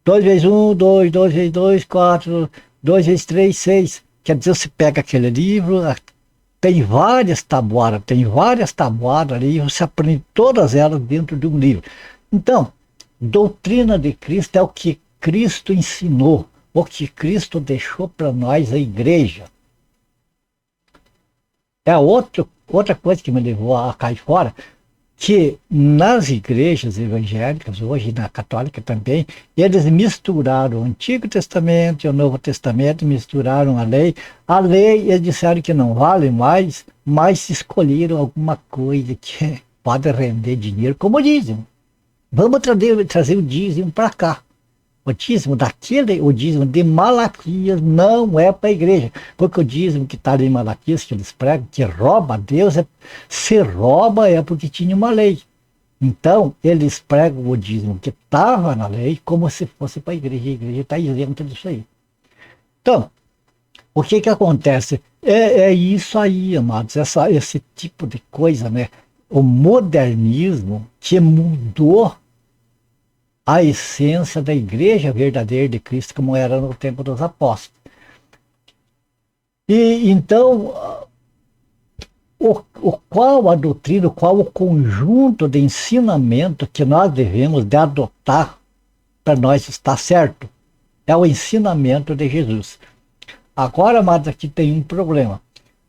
2 vezes 1, 2, 2 vezes 2, 4, 2 vezes 3, 6. Quer dizer, você pega aquele livro, tem várias tabuadas ali, você aprende todas elas dentro de um livro. Então, doutrina de Cristo é o que Cristo ensinou, o que Cristo deixou para nós, a igreja. É outra coisa que me levou a cair fora, que nas igrejas evangélicas, hoje na católica também, eles misturaram o Antigo Testamento e o Novo Testamento, misturaram a lei. A lei, eles disseram que não vale mais, mas escolheram alguma coisa que pode render dinheiro, como dízimo. Vamos trazer o dízimo para cá. O dízimo de Malaquias não é para a igreja, porque o dízimo que está em Malaquias, que eles pregam, que rouba a Deus, se rouba é porque tinha uma lei. Então, eles pregam o dízimo que estava na lei como se fosse para a igreja está isenta disso aí. Então, o que acontece? É isso aí, amados, esse tipo de coisa, né? O modernismo que mudou a essência da igreja verdadeira de Cristo, como era no tempo dos apóstolos. E então, qual a doutrina, qual o conjunto de ensinamento que nós devemos de adotar para nós estar certo? É o ensinamento de Jesus. Agora, amados, aqui tem um problema.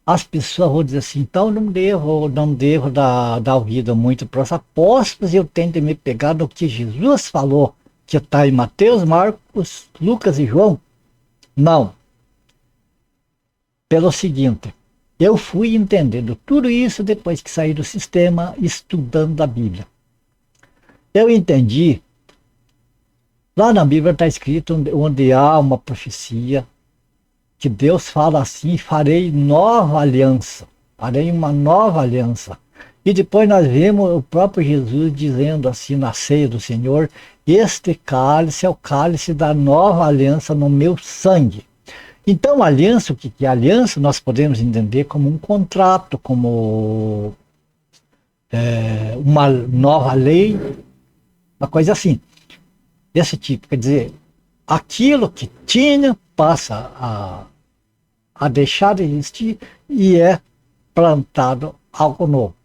As pessoas vão dizer assim, então não devo dar ouvido muito para os apóstolos, eu tenho de me pegar no que Jesus falou, que está em Mateus, Marcos, Lucas e João. Não. Pelo seguinte, eu fui entendendo tudo isso depois que saí do sistema, estudando a Bíblia. Eu entendi, lá na Bíblia está escrito onde há uma profecia, que Deus fala assim, farei nova aliança, farei uma nova aliança. E depois nós vemos o próprio Jesus dizendo assim na ceia do Senhor, este cálice é o cálice da nova aliança no meu sangue. Então, aliança, o que é aliança? Nós podemos entender como um contrato, como uma nova lei, uma coisa assim, desse tipo. Quer dizer, aquilo que tinha passa a deixar de existir e é plantado algo novo.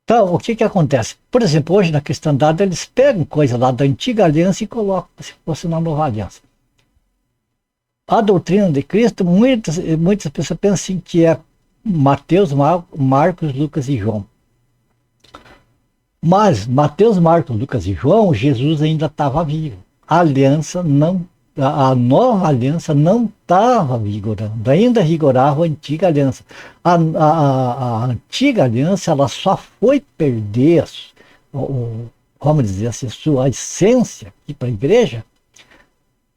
Então, o que acontece? Por exemplo, hoje na cristandade eles pegam coisa lá da antiga aliança e colocam se fosse na nova aliança. A doutrina de Cristo, muitas pessoas pensam assim, que é Mateus, Marcos, Lucas e João. Mas Mateus, Marcos, Lucas e João, Jesus ainda estava vivo. A nova aliança não estava vigorando, ainda vigorava a antiga aliança. A antiga aliança ela só foi perder, vamos dizer assim, sua essência aqui para a igreja,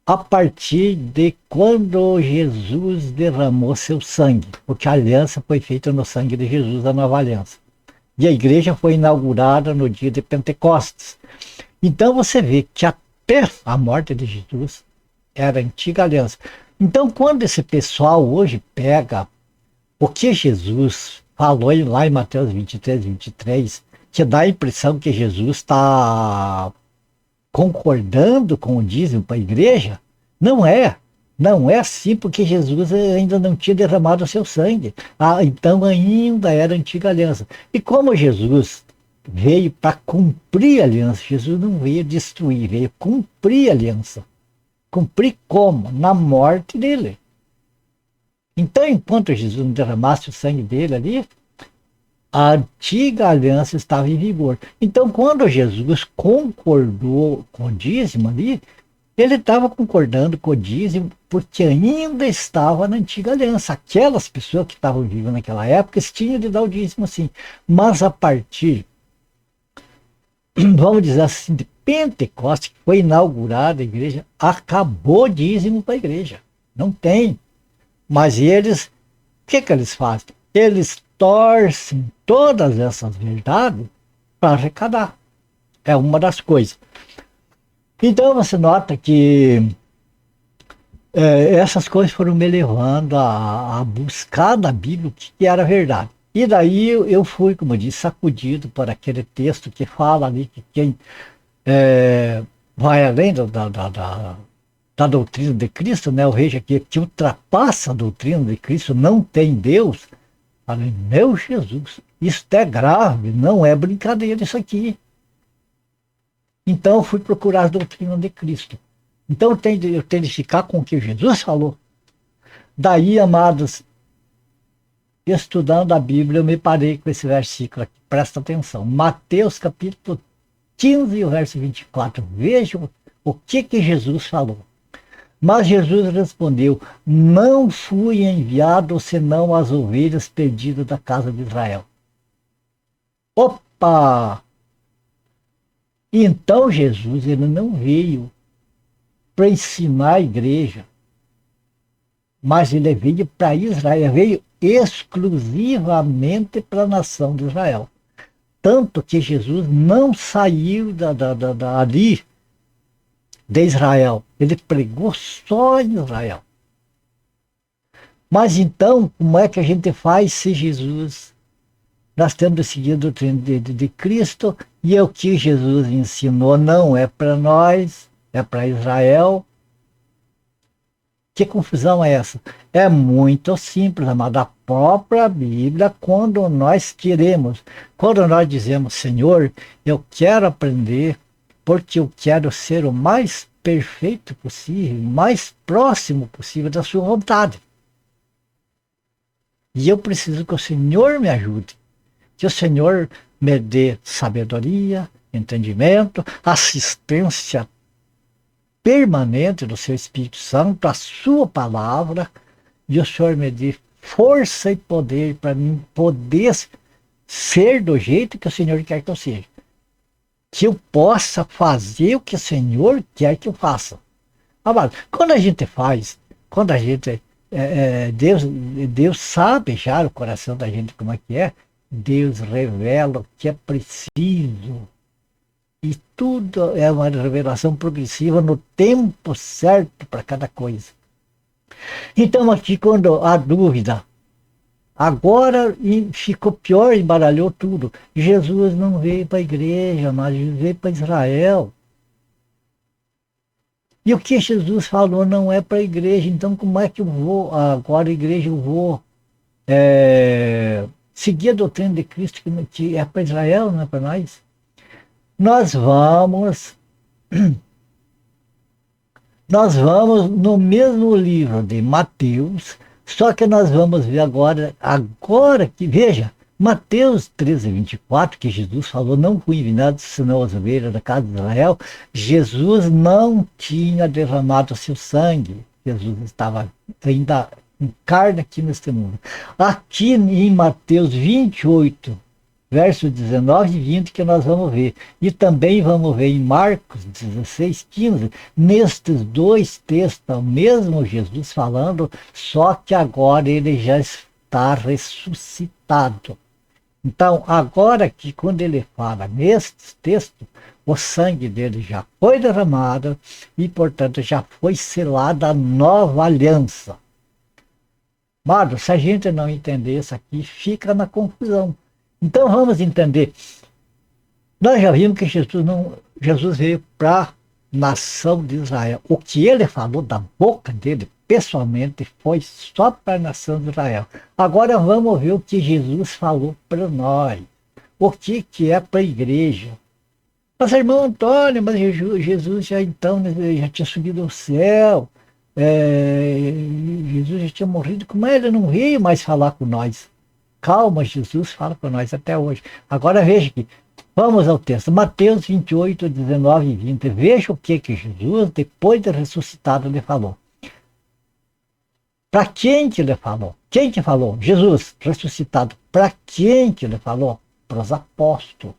a partir de quando Jesus derramou seu sangue, porque a aliança foi feita no sangue de Jesus, a nova aliança. E a igreja foi inaugurada no dia de Pentecostes. Então você vê que até a morte de Jesus era a antiga aliança. Então quando esse pessoal hoje pega o que Jesus falou lá em Mateus 23, 23, que dá a impressão que Jesus está concordando com o dízimo para a igreja, não é assim, porque Jesus ainda não tinha derramado o seu sangue. Então ainda era a antiga aliança. E como Jesus veio para cumprir a aliança, Jesus não veio destruir, veio cumprir a aliança. Cumprir como? Na morte dele. Então, enquanto Jesus não derramasse o sangue dele ali, a antiga aliança estava em vigor. Então, quando Jesus concordou com o dízimo ali, ele estava concordando com o dízimo porque ainda estava na antiga aliança. Aquelas pessoas que estavam vivas naquela época, eles tinham de dar o dízimo sim. Mas a partir, vamos dizer assim, de Pentecostes, que foi inaugurada a igreja, acabou o dízimo para a igreja. Não tem. Mas eles, o que eles fazem? Eles torcem todas essas verdades para arrecadar. É uma das coisas. Então você nota que essas coisas foram me levando a buscar na Bíblia o que era verdade. E daí eu fui, como eu disse, sacudido por aquele texto que fala ali que quem vai além da doutrina de Cristo, né? Ou seja, que ultrapassa a doutrina de Cristo, não tem Deus. Falei, meu Jesus, isso é grave, não é brincadeira isso aqui. Então eu fui procurar a doutrina de Cristo. Então eu tenho de ficar com o que Jesus falou. Daí, amados, estudando a Bíblia, eu me parei com esse versículo aqui. Presta atenção. Mateus capítulo 15, o verso 24. Vejam o que Jesus falou. Mas Jesus respondeu: não fui enviado senão as ovelhas perdidas da casa de Israel. Opa! Então Jesus, ele não veio para ensinar a igreja, mas ele veio para Israel, veio exclusivamente para a nação de Israel. Tanto que Jesus não saiu ali de Israel, ele pregou só em Israel. Mas então, como é que a gente faz se Jesus, nós temos de seguir a doutrina de Cristo, e é o que Jesus ensinou, não é para nós, é para Israel. Que confusão é essa? É muito simples, amado. A própria Bíblia, quando nós queremos, quando nós dizemos, Senhor, eu quero aprender, porque eu quero ser o mais perfeito possível, mais próximo possível da sua vontade. E eu preciso que o Senhor me ajude, que o Senhor me dê sabedoria, entendimento, assistência permanente do seu Espírito Santo, a sua palavra, e o Senhor me dê força e poder para mim poder ser do jeito que o Senhor quer que eu seja. Que eu possa fazer o que o Senhor quer que eu faça. Amado, quando a gente faz, quando a gente... Deus sabe já o coração da gente como é que é. Deus revela o que é preciso. E tudo é uma revelação progressiva no tempo certo para cada coisa. Então aqui quando há dúvida, agora ficou pior, embaralhou tudo. Jesus não veio para a igreja, mas veio para Israel. E o que Jesus falou não é para a igreja, então como é que eu vou, agora a igreja eu vou seguir a doutrina de Cristo que é para Israel, não é para nós? Nós vamos no mesmo livro de Mateus, só que nós vamos ver agora que, veja, Mateus 13, 24, que Jesus falou, não fui enviado senão as ovelhas da casa de Israel, Jesus não tinha derramado o seu sangue, Jesus estava ainda em carne aqui neste mundo. Aqui em Mateus 28, versos 19 e 20 que nós vamos ver. E também vamos ver em Marcos 16, 15, nestes dois textos, o mesmo Jesus falando, só que agora ele já está ressuscitado. Então, agora que quando ele fala nestes textos, o sangue dele já foi derramado e, portanto, já foi selada a nova aliança. Amado, se a gente não entender isso aqui, fica na confusão. Então vamos entender. Nós já vimos que Jesus veio para a nação de Israel. O que ele falou da boca dele, pessoalmente, foi só para a nação de Israel. Agora vamos ver o que Jesus falou para nós. O que é para a igreja. Mas, irmão Antônio, mas Jesus já então já tinha subido ao céu. Jesus já tinha morrido. Como ele não veio mais falar com nós? Calma, Jesus fala com nós até hoje. Agora veja aqui, vamos ao texto, Mateus 28, 19 e 20. Veja o que Jesus, depois de ressuscitado, lhe falou. Para quem que ele falou? Quem que falou? Jesus, ressuscitado. Para quem que ele falou? Para os apóstolos,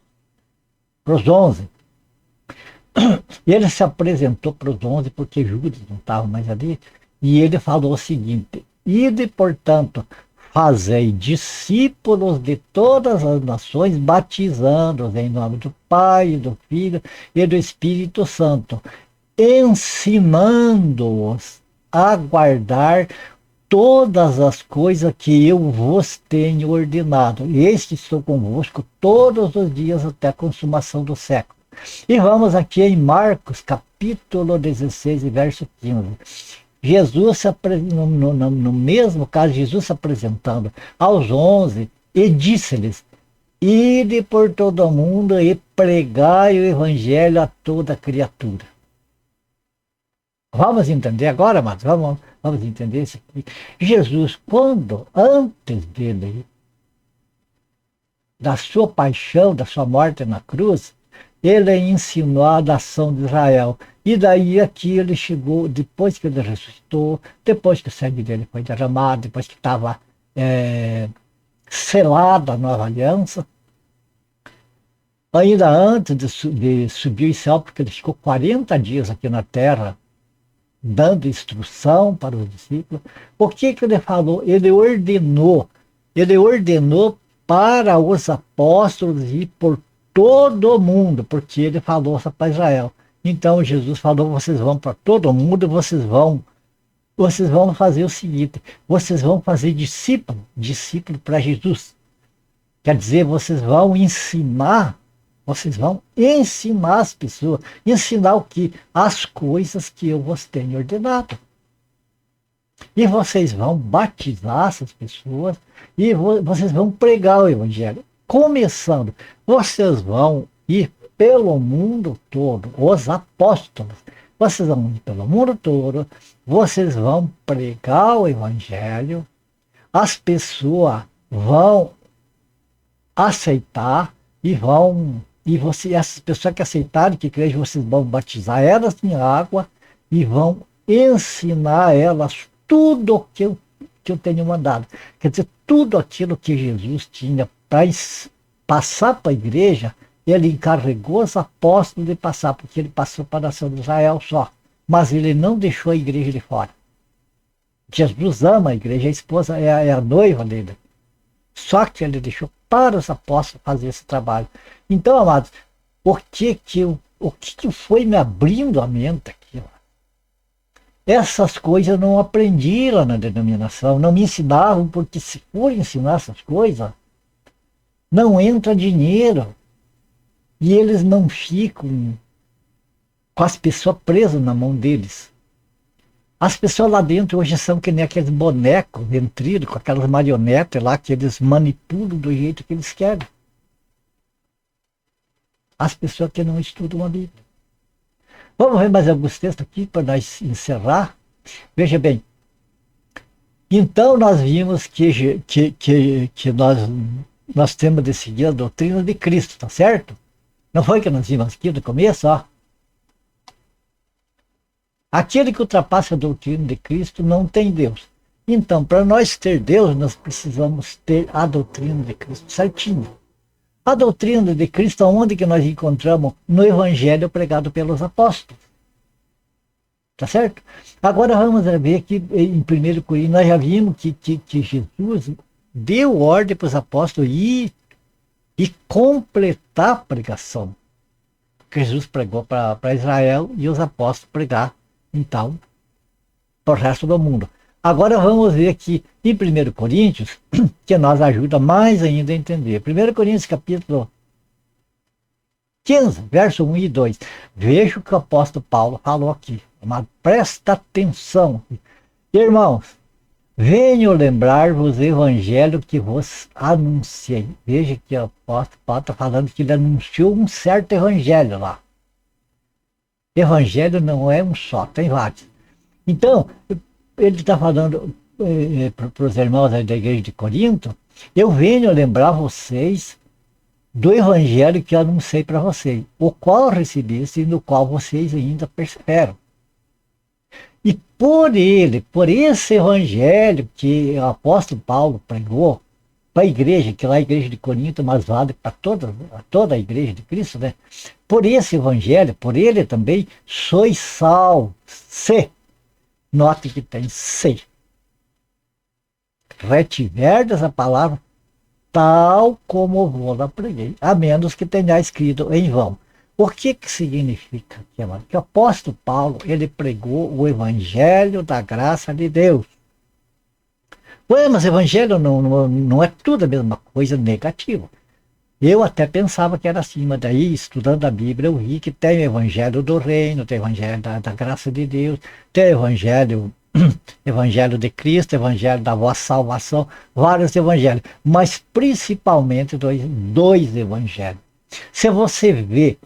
para os 11. E ele se apresentou para os 11 porque Judas não estava mais ali. E ele falou o seguinte: ide, portanto, fazei discípulos de todas as nações, batizando-os em nome do Pai, do Filho e do Espírito Santo, ensinando-os a guardar todas as coisas que eu vos tenho ordenado. Este estou convosco todos os dias até a consumação do século. E vamos aqui em Marcos, capítulo 16, verso 15. Jesus, no mesmo caso, Jesus se apresentando aos 11 e disse-lhes: ide por todo o mundo e pregai o evangelho a toda criatura. Vamos entender agora, mas vamos entender isso aqui. Jesus, antes dele, da sua paixão, da sua morte na cruz, ele ensinou a nação de Israel. E daí aqui ele chegou, depois que ele ressuscitou, depois que o sangue dele foi derramado, depois que estava selada a nova aliança, ainda antes de subir ao céu, porque ele ficou 40 dias aqui na terra, dando instrução para os discípulos. O que ele falou? Ele ordenou para os apóstolos ir por todo mundo, porque ele falou para Israel. Então Jesus falou: vocês vão para todo mundo, vocês vão fazer o seguinte: vocês vão fazer discípulo para Jesus. Quer dizer, vocês vão ensinar as pessoas. Ensinar o que? As coisas que eu vos tenho ordenado. E vocês vão batizar essas pessoas e vocês vão pregar o evangelho. Começando, vocês vão ir pelo mundo todo, os apóstolos. Vocês vão ir pelo mundo todo, vocês vão pregar o evangelho, as pessoas vão aceitar essas pessoas que aceitarem, que creem, vocês vão batizar elas em água e vão ensinar elas tudo o que eu tenho mandado. Quer dizer, tudo aquilo que Jesus tinha para passar para a igreja, ele encarregou os apóstolos de passar, porque ele passou para a nação de Israel só. Mas ele não deixou a igreja de fora. Jesus ama a igreja, a esposa é a noiva dele. Só que ele deixou para os apóstolos fazer esse trabalho. Então, amados, o que foi me abrindo a mente aqui? Essas coisas eu não aprendi lá na denominação, não me ensinavam, porque se for ensinar essas coisas, não entra dinheiro. E eles não ficam com as pessoas presas na mão deles. As pessoas lá dentro hoje são que nem aqueles bonecos ventrílocos, aquelas marionetes lá que eles manipulam do jeito que eles querem. As pessoas que não estudam a Bíblia. Vamos ver mais alguns textos aqui para nós encerrar. Veja bem. Então nós vimos que nós temos de seguir a doutrina de Cristo, tá certo? Não foi que nós vimos aqui no começo, ó? Aquele que ultrapassa a doutrina de Cristo não tem Deus. Então, para nós ter Deus, nós precisamos ter a doutrina de Cristo certinho. A doutrina de Cristo, onde que nós encontramos? No Evangelho pregado pelos apóstolos. Tá certo? Agora vamos ver aqui em 1 Coríntios, nós já vimos que Jesus deu ordem para os apóstolos ir e completar a pregação. Que Jesus pregou para Israel e os apóstolos pregar, então, para o resto do mundo. Agora vamos ver aqui em 1 Coríntios, que nos ajuda mais ainda a entender. 1 Coríntios capítulo 15, verso 1 e 2. Veja o que o apóstolo Paulo falou aqui. Mas presta atenção. Irmãos, venho lembrar-vos o evangelho que vos anunciei. Veja que o apóstolo Paulo está falando que ele anunciou um certo evangelho lá. Evangelho não é um só, tem vários. Então, ele está falando para os irmãos da igreja de Corinto: eu venho lembrar vocês do evangelho que eu anunciei para vocês, o qual recebeste e no qual vocês ainda perseveram. E por esse evangelho que o apóstolo Paulo pregou para a igreja, que lá é a igreja de Corinto, mas vale para toda a igreja de Cristo, né? Por esse evangelho, por ele também, sois salvos. Note que tem se. Retiverdes a palavra tal como vos a preguei, a menos que tenha escrito em vão. O que significa? Que o apóstolo Paulo, ele pregou o evangelho da graça de Deus. Ué, mas o evangelho não é tudo a mesma coisa negativa. Eu até pensava que era assim, mas daí, estudando a Bíblia, eu vi que tem o evangelho do reino, tem o evangelho da graça de Deus, tem o evangelho Evangelho de Cristo, Evangelho da vossa salvação, vários evangelhos, mas principalmente dois evangelhos. Se você vê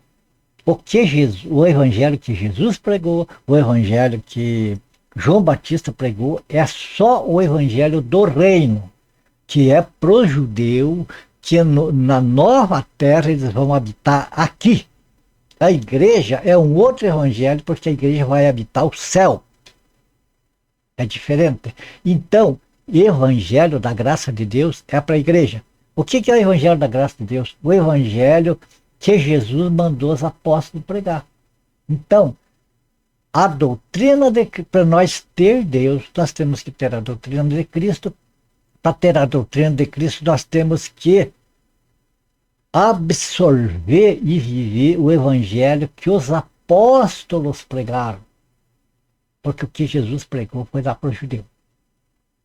o evangelho que Jesus pregou, o evangelho que João Batista pregou, é só o evangelho do reino, que é pro judeu, que na nova terra eles vão habitar aqui. A igreja é um outro evangelho, porque a igreja vai habitar o céu. É diferente. Então, evangelho da graça de Deus é para a igreja. O que é o evangelho da graça de Deus? O evangelho que Jesus mandou os apóstolos pregar. Então, a doutrina para nós ter Deus, nós temos que ter a doutrina de Cristo. Para ter a doutrina de Cristo, nós temos que absorver e viver o evangelho que os apóstolos pregaram. Porque o que Jesus pregou foi lá para o judeu.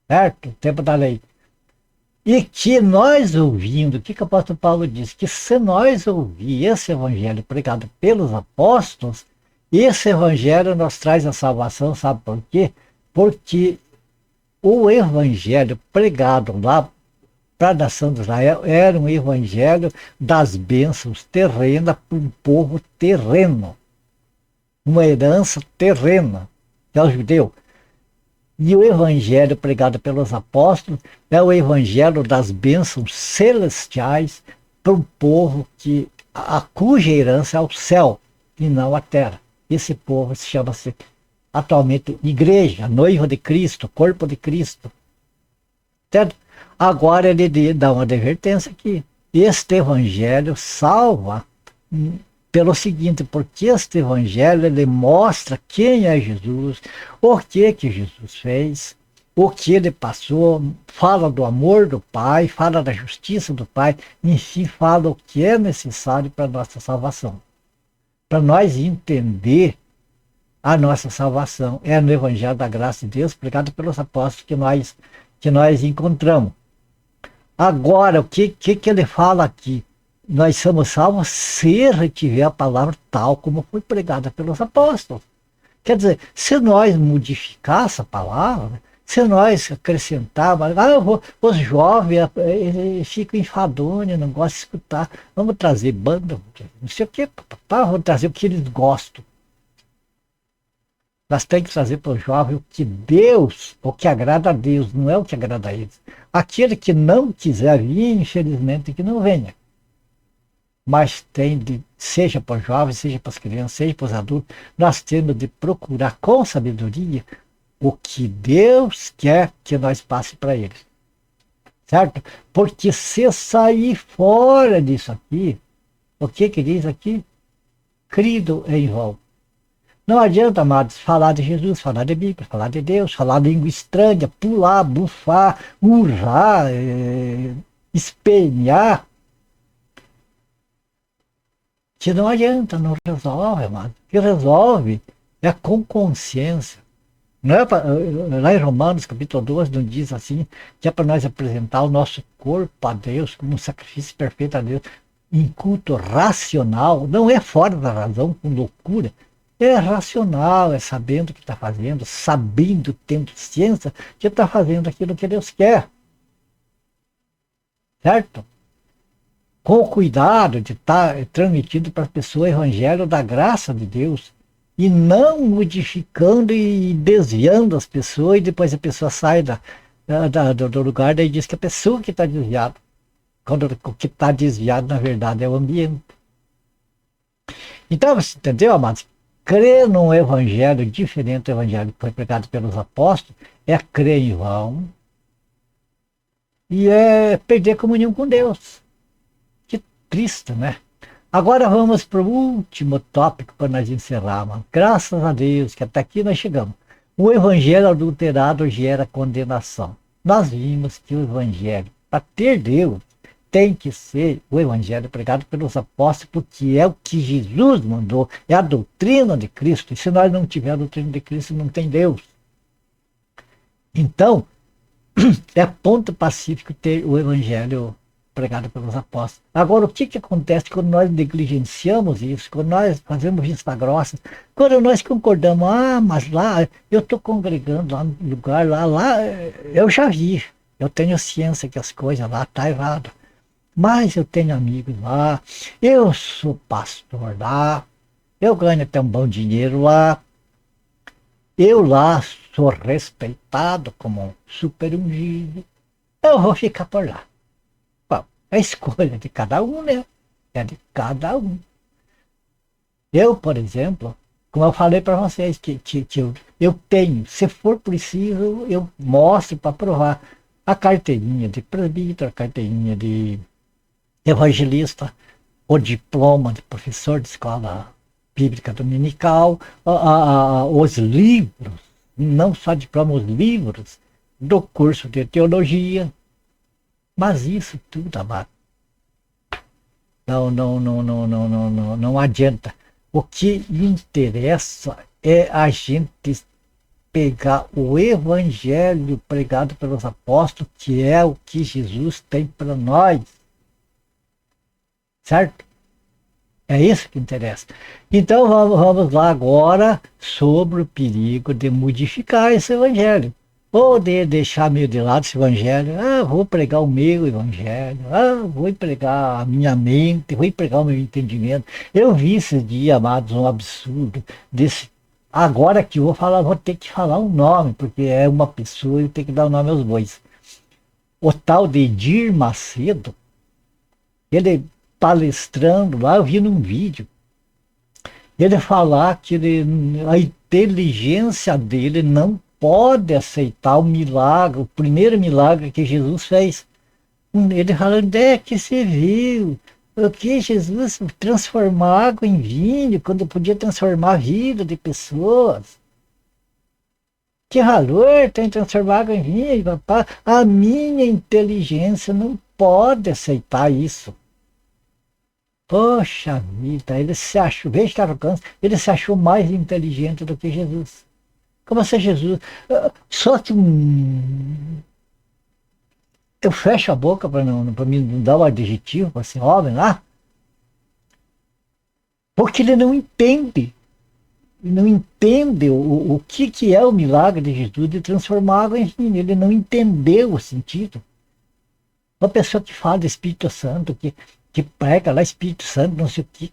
Certo? O tempo da lei. E que nós ouvindo, o que o apóstolo Paulo diz? Que se nós ouvir esse evangelho pregado pelos apóstolos, esse evangelho nos traz a salvação, sabe por quê? Porque o evangelho pregado lá para a nação de Israel era um evangelho das bênçãos terrenas para um povo terreno. Uma herança terrena, que é o judeu. E o evangelho pregado pelos apóstolos é o evangelho das bênçãos celestiais para um povo cuja herança é o céu e não a terra. Esse povo chama-se atualmente igreja, noiva de Cristo, corpo de Cristo. Certo? Agora ele dá uma advertência aqui. Este evangelho salva pelo seguinte, porque este evangelho ele mostra quem é Jesus, o que Jesus fez, o que ele passou, fala do amor do Pai, fala da justiça do Pai, enfim, fala o que é necessário para a nossa salvação. Para nós entender a nossa salvação, é no evangelho da graça de Deus, pregado pelos apóstolos que nós encontramos. Agora, o que ele fala aqui? Nós somos salvos se retiver a palavra tal como foi pregada pelos apóstolos. Quer dizer, se nós modificar essa palavra, se nós acrescentar, os jovens ficam enfadonhos, não gostam de escutar, vamos trazer banda, não sei o que, vamos trazer o que eles gostam. Nós temos que trazer para o jovem o que agrada a Deus, não é o que agrada a eles. Aquele que não quiser vir, infelizmente, que não venha. Mas seja para os jovens, seja para as crianças, seja para os adultos, nós temos de procurar com sabedoria o que Deus quer que nós passe para eles. Certo? Porque se sair fora disso aqui, o que diz aqui? Crido em vão. Não adianta, amados, falar de Jesus, falar de Bíblia, falar de Deus, falar língua estranha, pular, bufar, urrar, espenhar. Que não adianta, não resolve, amado. O que resolve é com consciência. Não é lá em Romanos, capítulo 12, não diz assim, que é para nós apresentar o nosso corpo a Deus como um sacrifício perfeito a Deus, em culto racional, não é fora da razão, com loucura. É racional, é sabendo o que está fazendo, sabendo, tendo ciência que está fazendo aquilo que Deus quer. Certo? Com o cuidado de estar transmitindo para a pessoa o evangelho da graça de Deus e não modificando e desviando as pessoas e depois a pessoa sai do lugar e diz que a pessoa que está desviada, quando o que está desviado na verdade é o ambiente. Então, você entendeu, amados? Crer num evangelho diferente do evangelho que foi pregado pelos apóstolos é crer em vão e é perder a comunhão com Deus. Que triste, né? Agora vamos para o último tópico para nós encerrarmos. Graças a Deus que até aqui nós chegamos. O evangelho adulterado gera condenação. Nós vimos que o evangelho, para ter Deus, tem que ser o evangelho pregado pelos apóstolos, porque é o que Jesus mandou, é a doutrina de Cristo. E se nós não tivermos a doutrina de Cristo, não tem Deus. Então, é ponto pacífico ter o evangelho pregada pelos apóstolos. Agora, o que acontece quando nós negligenciamos isso, quando nós fazemos vista grossa, quando nós concordamos, mas lá, eu estou congregando lá no lugar, lá, eu já vi, eu tenho ciência que as coisas lá estão erradas, mas eu tenho amigos lá, eu sou pastor lá, eu ganho até um bom dinheiro lá, eu lá sou respeitado como um super ungido, eu vou ficar por lá. Bom, a escolha de cada um, né? É de cada um. Eu, por exemplo, como eu falei para vocês, que eu tenho, se for preciso, eu mostro para provar a carteirinha de presbítero, a carteirinha de evangelista, o diploma de professor de escola bíblica dominical, os livros, não só diploma, os livros do curso de teologia. Mas isso tudo, amado, não adianta. O que interessa é a gente pegar o evangelho pregado pelos apóstolos, que é o que Jesus tem para nós. Certo? É isso que interessa. Então vamos lá agora sobre o perigo de modificar esse evangelho. Ou de deixar meio de lado esse evangelho. Vou pregar o meu evangelho. Vou pregar a minha mente, vou pregar o meu entendimento. Eu vi esses dias, amados, um absurdo desse. Agora que eu vou falar, vou ter que falar um nome, porque é uma pessoa e eu tenho que dar o nome aos bois. O tal de Edir Macedo, ele palestrando lá, eu vi num vídeo, ele falar que a inteligência dele não pode aceitar o milagre, o primeiro milagre que Jesus fez. Ele falando, que você viu, o que Jesus transformar água em vinho, quando podia transformar a vida de pessoas. Que valor tem transformar água em vinho, papai? A minha inteligência não pode aceitar isso. Poxa vida, ele se achou, veja que arrogância, ele se achou mais inteligente do que Jesus. Como se Jesus. Só que eu fecho a boca para mim não dar o adjetivo para esse homem lá, porque ele não entende. Ele não entende o que é o milagre de Jesus de transformar água em vinho. Ele não entendeu o sentido. Uma pessoa que fala do Espírito Santo, que prega lá Espírito Santo, não sei o quê.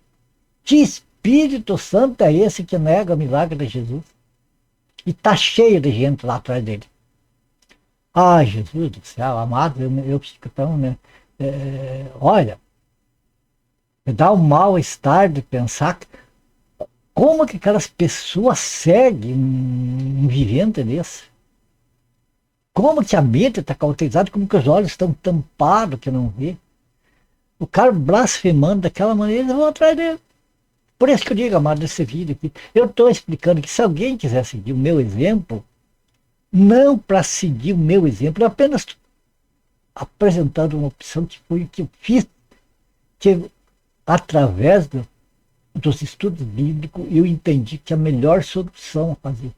Que Espírito Santo é esse que nega o milagre de Jesus? E está cheio de gente lá atrás dele. Jesus do céu, amado, eu fico tão, né? Olha, me dá um mal-estar de pensar como que aquelas pessoas seguem um vivente desse. Como que a mente está cauterizada, como que os olhos estão tampados que não vê. O cara blasfemando daquela maneira, eles vão atrás dele. Por isso que eu digo, amado, nesse vídeo aqui, eu estou explicando que se alguém quiser seguir o meu exemplo, não para seguir o meu exemplo, eu apenas apresentando uma opção que foi o que eu fiz, que através dos estudos bíblicos eu entendi que a melhor solução a fazer.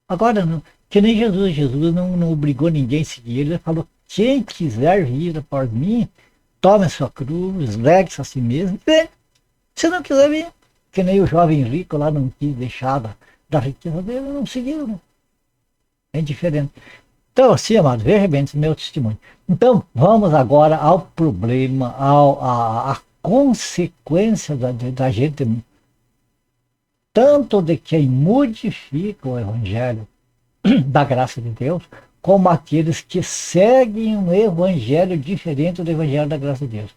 Agora, não, que nem Jesus não obrigou ninguém a seguir ele falou, quem quiser vir após mim, tome a sua cruz, legue-se a si mesmo, e se não quiser vir, que nem o jovem rico lá não quis deixar da riqueza dele, não seguiu, né? É indiferente. Então, assim, amado, veja bem esse meu testemunho. Então, vamos agora ao problema, à consequência da gente, tanto de quem modifica o evangelho da graça de Deus, como aqueles que seguem um evangelho diferente do evangelho da graça de Deus.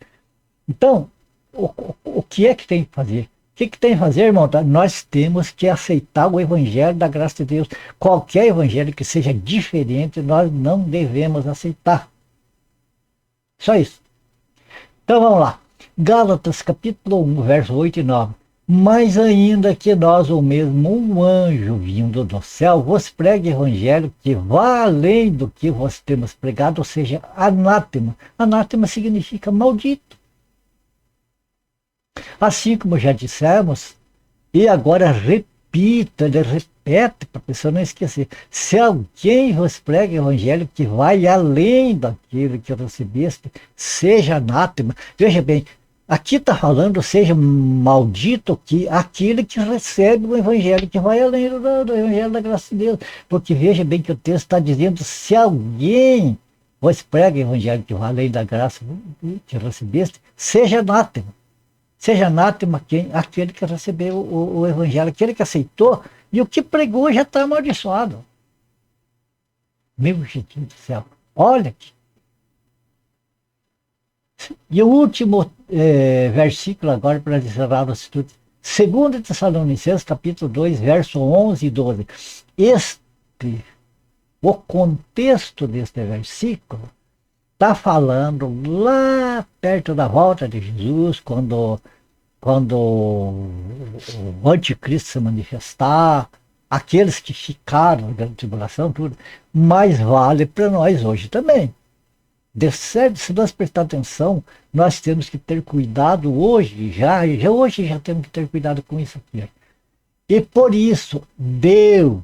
Então, o que é que tem que fazer? O que tem que fazer, irmão? Nós temos que aceitar o evangelho da graça de Deus. Qualquer evangelho que seja diferente, nós não devemos aceitar. Só isso. Então vamos lá. Gálatas capítulo 1, verso 8 e 9. Mas ainda que nós, ou mesmo um anjo vindo do céu, vos pregue evangelho que vá além do que vos temos pregado, ou seja, anátema. Anátema significa maldito. Assim como já dissemos, e agora repita, ele repete para a pessoa não esquecer. Se alguém vos prega o evangelho que vai além daquilo que recebeste, seja anátema. Veja bem, aqui está falando, seja maldito que aquele que recebe o evangelho que vai além do evangelho da graça de Deus. Porque veja bem que o texto está dizendo, se alguém vos prega o evangelho que vai além da graça que recebeste, seja anátema. Seja anátema aquele que recebeu o evangelho, aquele que aceitou, e o que pregou já está amaldiçoado. Meu Jesus do céu, olha aqui. E o último versículo agora para encerrar o estudo. 2 Tessalonicenses, capítulo 2, verso 11 e 12. O contexto deste versículo está falando lá perto da volta de Jesus, quando o anticristo se manifestar, aqueles que ficaram na tribulação, tudo, mas vale para nós hoje também. De certo, se nós prestar atenção, nós temos que ter cuidado hoje, hoje já temos que ter cuidado com isso aqui. E por isso, Deus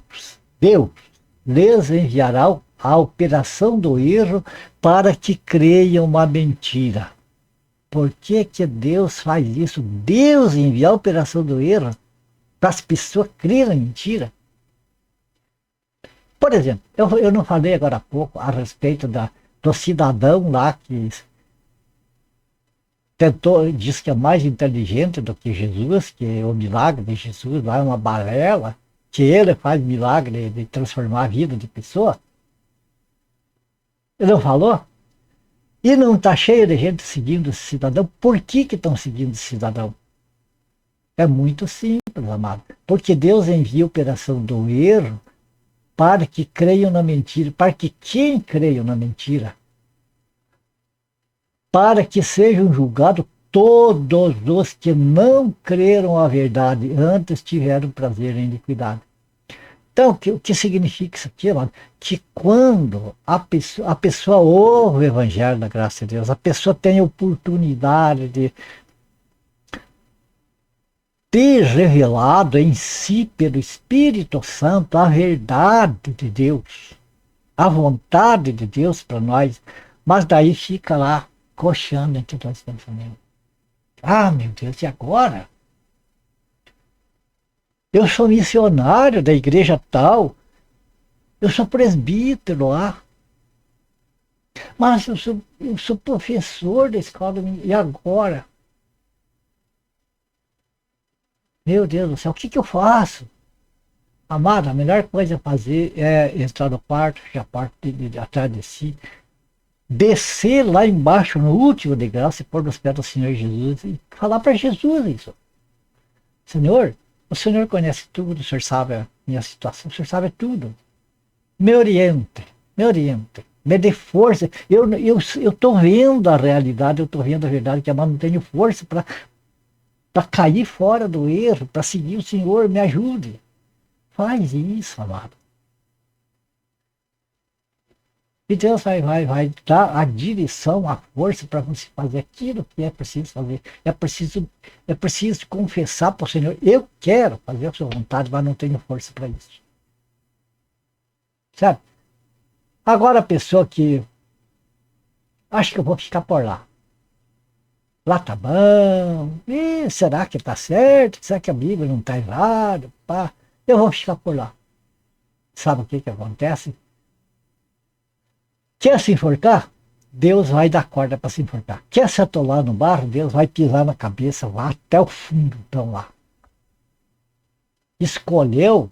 lhes enviará a operação do erro para que creiam uma mentira. Por que que Deus faz isso? Deus envia a operação do erro para as pessoas crerem mentira. Por exemplo, eu não falei agora há pouco a respeito do cidadão lá que diz que é mais inteligente do que Jesus, que o milagre de Jesus lá é uma balela, que ele faz milagre de transformar a vida de pessoa. Ele não falou? E não está cheio de gente seguindo esse cidadão. Por que estão seguindo esse cidadão? É muito simples, amado. Porque Deus envia a operação do erro para que creiam na mentira, para que quem creiam na mentira, para que sejam julgados todos os que não creram a verdade, antes tiveram prazer em iniquidade. Então, o que significa isso aqui, mano? Que quando a pessoa ouve o evangelho da graça de Deus, a pessoa tem a oportunidade de ter revelado em si, pelo Espírito Santo, a verdade de Deus, a vontade de Deus para nós, mas daí fica lá, coxando entre dois pensamentos. Ah, meu Deus, e agora? Eu sou missionário da igreja tal, eu sou presbítero lá, mas eu sou professor da escola, e agora? Meu Deus do céu, o que eu faço? Amado, a melhor coisa a fazer é entrar no quarto, fechar a porta atrás de si, descer lá embaixo, no último degrau, se pôr nos pés do Senhor Jesus e falar para Jesus isso. Senhor, o Senhor conhece tudo, o Senhor sabe a minha situação, o Senhor sabe tudo. Me oriente, me dê força. Eu estou vendo a realidade, eu estou vendo a verdade, que amado, não tenho força para cair fora do erro, para seguir o Senhor, me ajude. Faz isso, amado. E Deus vai dar a direção, a força para você fazer aquilo que é preciso fazer. É preciso confessar para o Senhor, eu quero fazer a sua vontade, mas não tenho força para isso. Sabe? Agora a pessoa que acha que eu vou ficar por lá. Lá tá bom. E será que tá certo? Será que a Bíblia não tá errada? Pá, eu vou ficar por lá. Sabe o que acontece? Quer se enforcar? Deus vai dar corda para se enforcar. Quer se atolar no barro? Deus vai pisar na cabeça lá até o fundo. Então lá. Escolheu.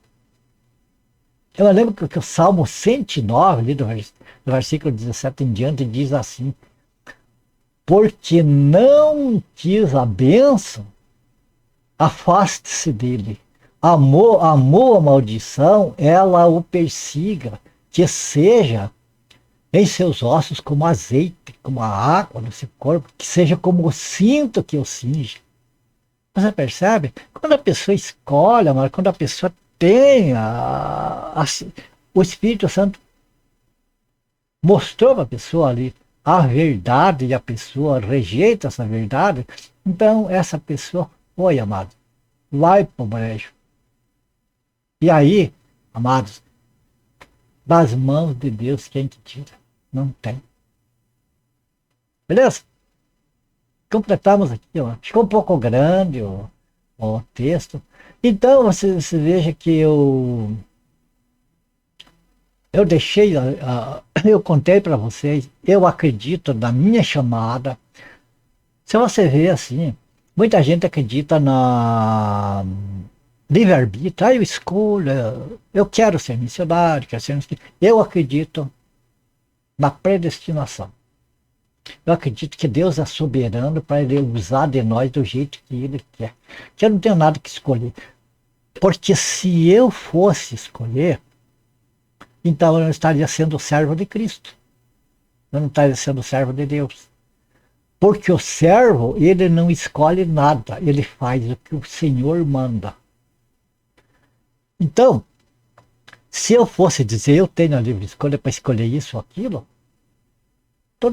Eu lembro que o Salmo 109, ali do versículo 17 em diante, diz assim: porque não quis a bênção, afaste-se dele. Amou a maldição, ela o persiga, que seja em seus ossos como azeite, como a água no seu corpo, que seja como o cinto que o cinge. Você percebe? Quando a pessoa escolhe, quando a pessoa tem o Espírito Santo mostrou para a pessoa ali a verdade e a pessoa rejeita essa verdade, então essa pessoa foi, amado, vai para o brejo. E aí Amados, das mãos de Deus quem que tira? Não tem. Beleza? Completamos aqui, ó. Ficou um pouco grande o texto. Então, você veja que eu deixei, eu contei para vocês, eu acredito na minha chamada. Se você vê assim, muita gente acredita na livre-arbítrio, eu escolho, eu quero ser missionário, quero ser missionário. Eu acredito na predestinação. Eu acredito que Deus é soberano para Ele usar de nós do jeito que Ele quer. Que eu não tenho nada que escolher. Porque se eu fosse escolher, então eu não estaria sendo servo de Cristo. Eu não estaria sendo servo de Deus. Porque o servo, ele não escolhe nada. Ele faz o que o Senhor manda. Então, se eu fosse dizer, eu tenho a livre escolha para escolher isso ou aquilo, estou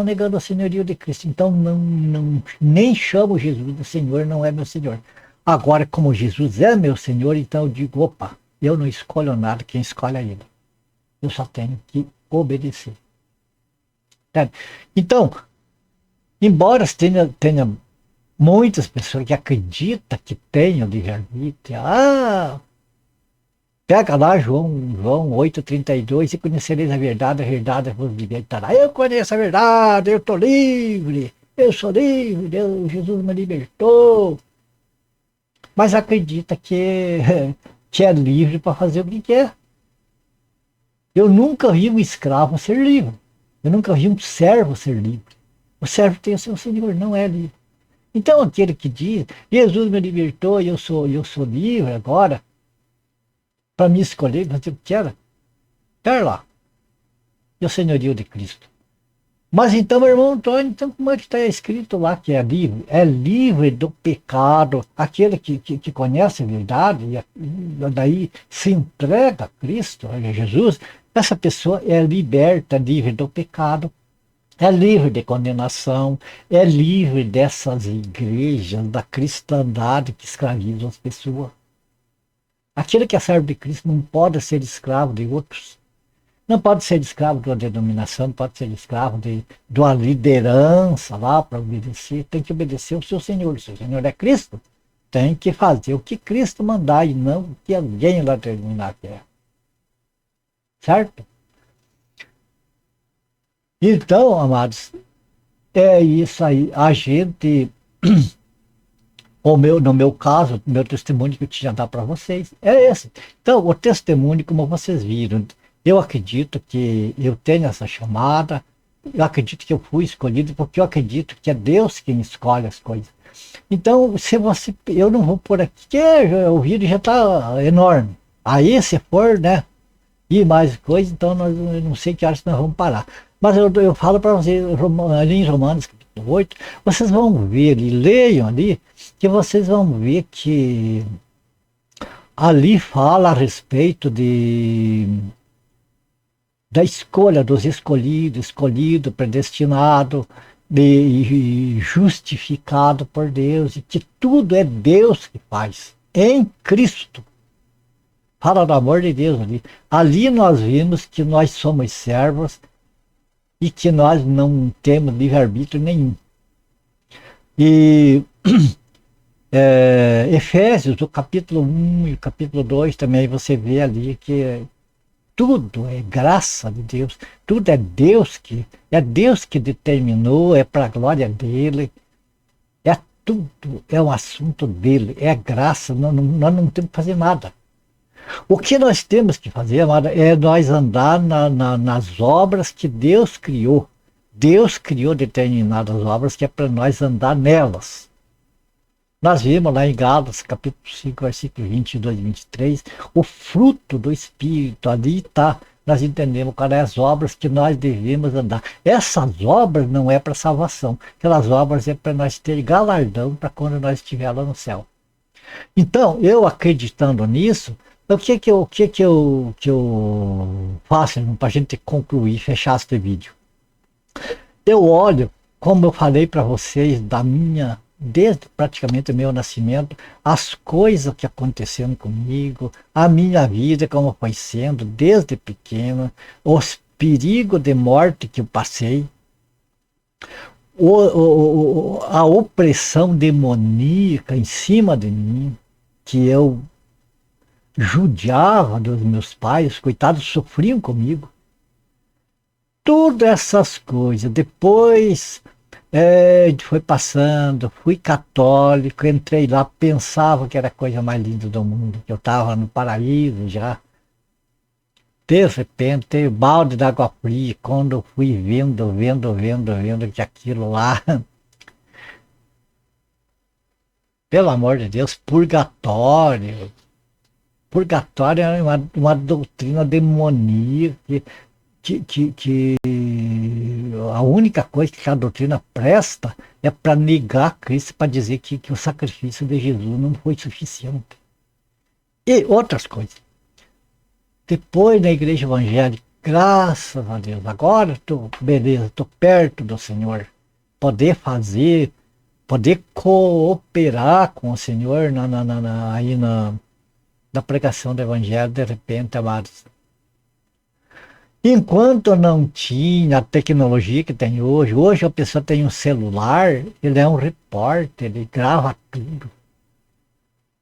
negando a senhoria de Cristo. Então, nem chamo Jesus de Senhor, não é meu Senhor. Agora, como Jesus é meu Senhor, então eu digo, opa, eu não escolho nada, quem escolhe é Ele. Eu só tenho que obedecer. Então, embora tenha muitas pessoas que acreditam que tenham livre-arbítrio, pega lá João 8,32, e conhecereis a verdade vos libertará. Eu conheço a verdade, eu estou livre, eu sou livre, Jesus me libertou. Mas acredita que é livre para fazer o que quer. Eu nunca vi um escravo ser livre. Eu nunca vi um servo ser livre. O servo tem o seu senhor, não é livre. Então aquele que diz, Jesus me libertou e eu sou livre agora, para me escolher, fazer o que quero, quer lá. E o senhorio de Cristo. Mas então, meu irmão Antônio, então como é que está escrito lá que é livre? É livre do pecado. Aquele que conhece a verdade e daí se entrega a Cristo, a Jesus, essa pessoa é liberta, livre do pecado. É livre de condenação, é livre dessas igrejas, da cristandade que escravizam as pessoas. Aquele que é servo de Cristo não pode ser escravo de outros. Não pode ser escravo de uma denominação, não pode ser escravo de uma liderança lá para obedecer. Tem que obedecer ao seu Senhor. Se o Senhor é Cristo, tem que fazer o que Cristo mandar e não o que alguém lá terminar quer. Certo? Então, amados, é isso aí. A gente, no meu caso, meu testemunho que eu tinha a dar para vocês é esse. Então, o testemunho, como vocês viram, eu acredito que eu tenho essa chamada, eu acredito que eu fui escolhido, porque eu acredito que é Deus quem escolhe as coisas. Então, eu não vou por aqui, que o vídeo já está enorme. Aí, se for, né, e mais coisas, então eu não sei que horas nós vamos parar. Mas eu falo para vocês, ali em Romanos capítulo 8, vocês vão ver ali, leiam ali, que vocês vão ver que ali fala a respeito da escolha dos escolhidos, escolhido, predestinado, e justificado por Deus, e que tudo é Deus que faz, em Cristo. Fala do amor de Deus ali. Ali nós vimos que nós somos servos e que nós não temos livre-arbítrio nenhum. E Efésios, o capítulo 1 e o capítulo 2, também você vê ali que tudo é graça de Deus, tudo é Deus que determinou, é para a glória dele, é tudo, é um assunto dele, é graça, nós não temos que fazer nada. O que nós temos que fazer, amada, é nós andar nas obras que Deus criou. Deus criou determinadas obras que é para nós andar nelas. Nós vimos lá em Gálatas, capítulo 5, versículo 22 e 23, o fruto do Espírito, ali está. Nós entendemos quais são as obras que nós devemos andar. Essas obras não é para salvação, aquelas obras é para nós ter galardão para quando nós estivermos lá no céu. Então, eu acreditando nisso, o que eu faço para a gente concluir, fechar este vídeo? Eu olho, como eu falei para vocês, da minha desde praticamente o meu nascimento, as coisas que aconteceram comigo, a minha vida como foi sendo desde pequena, os perigos de morte que eu passei, a opressão demoníaca em cima de mim, que eu judiava dos meus pais, coitados, sofriam comigo. Todas essas coisas. Depois foi passando, fui católico, entrei lá, pensava que era a coisa mais linda do mundo, que eu estava no paraíso já. De repente, balde d'água fria, quando eu fui vendo que aquilo lá, pelo amor de Deus, purgatório. Purgatório é uma doutrina demoníaca que a única coisa que a doutrina presta é para negar Cristo, para dizer que o sacrifício de Jesus não foi suficiente. E outras coisas. Depois na igreja evangélica, graças a Deus, agora estou perto do Senhor, poder fazer, poder cooperar com o Senhor aí na pregação do evangelho, de repente, amados. Enquanto não tinha a tecnologia que tem hoje a pessoa tem um celular, ele é um repórter, ele grava tudo.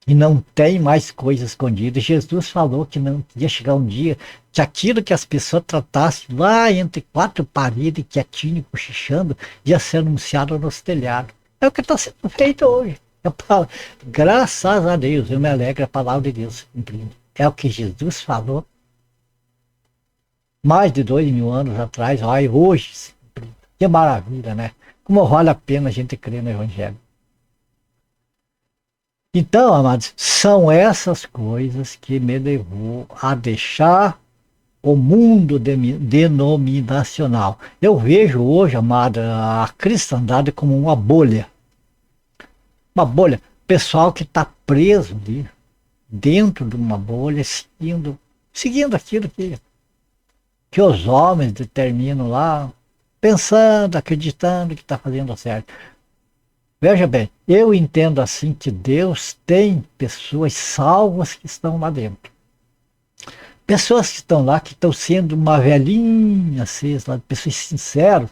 E não tem mais coisa escondida. Jesus falou que não ia chegar um dia que aquilo que as pessoas tratassem lá entre quatro paredes, quietinho, cochichando, ia ser anunciado nos telhados. É o que está sendo feito hoje. Graças a Deus, eu me alegro, a palavra de Deus cumprindo. É o que Jesus falou mais de 2000 anos atrás, olha, hoje, que maravilha, né? Como vale a pena a gente crer no Evangelho. Então, amados, são essas coisas que me levou a deixar o mundo denominacional. Eu vejo hoje, amada, a cristandade como uma bolha. Uma bolha. Pessoal que está preso ali, dentro de uma bolha, seguindo aquilo que os homens determinam lá, pensando, acreditando que está fazendo certo. Veja bem, eu entendo assim que Deus tem pessoas salvas que estão lá dentro. Pessoas que estão lá, que estão sendo uma velhinha acesa, pessoas sinceras,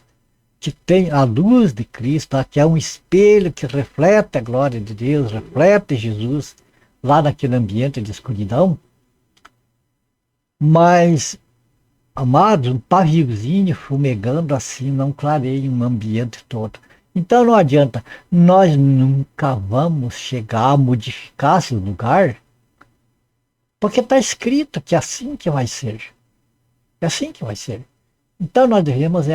que têm a luz de Cristo, que é um espelho que reflete a glória de Deus, reflete Jesus lá naquele ambiente de escuridão. Mas, amados, um paviozinho fumegando assim não clareia um ambiente todo. Então não adianta, nós nunca vamos chegar a modificar esse lugar, porque está escrito que é assim que vai ser. É assim que vai ser. Então nós devemos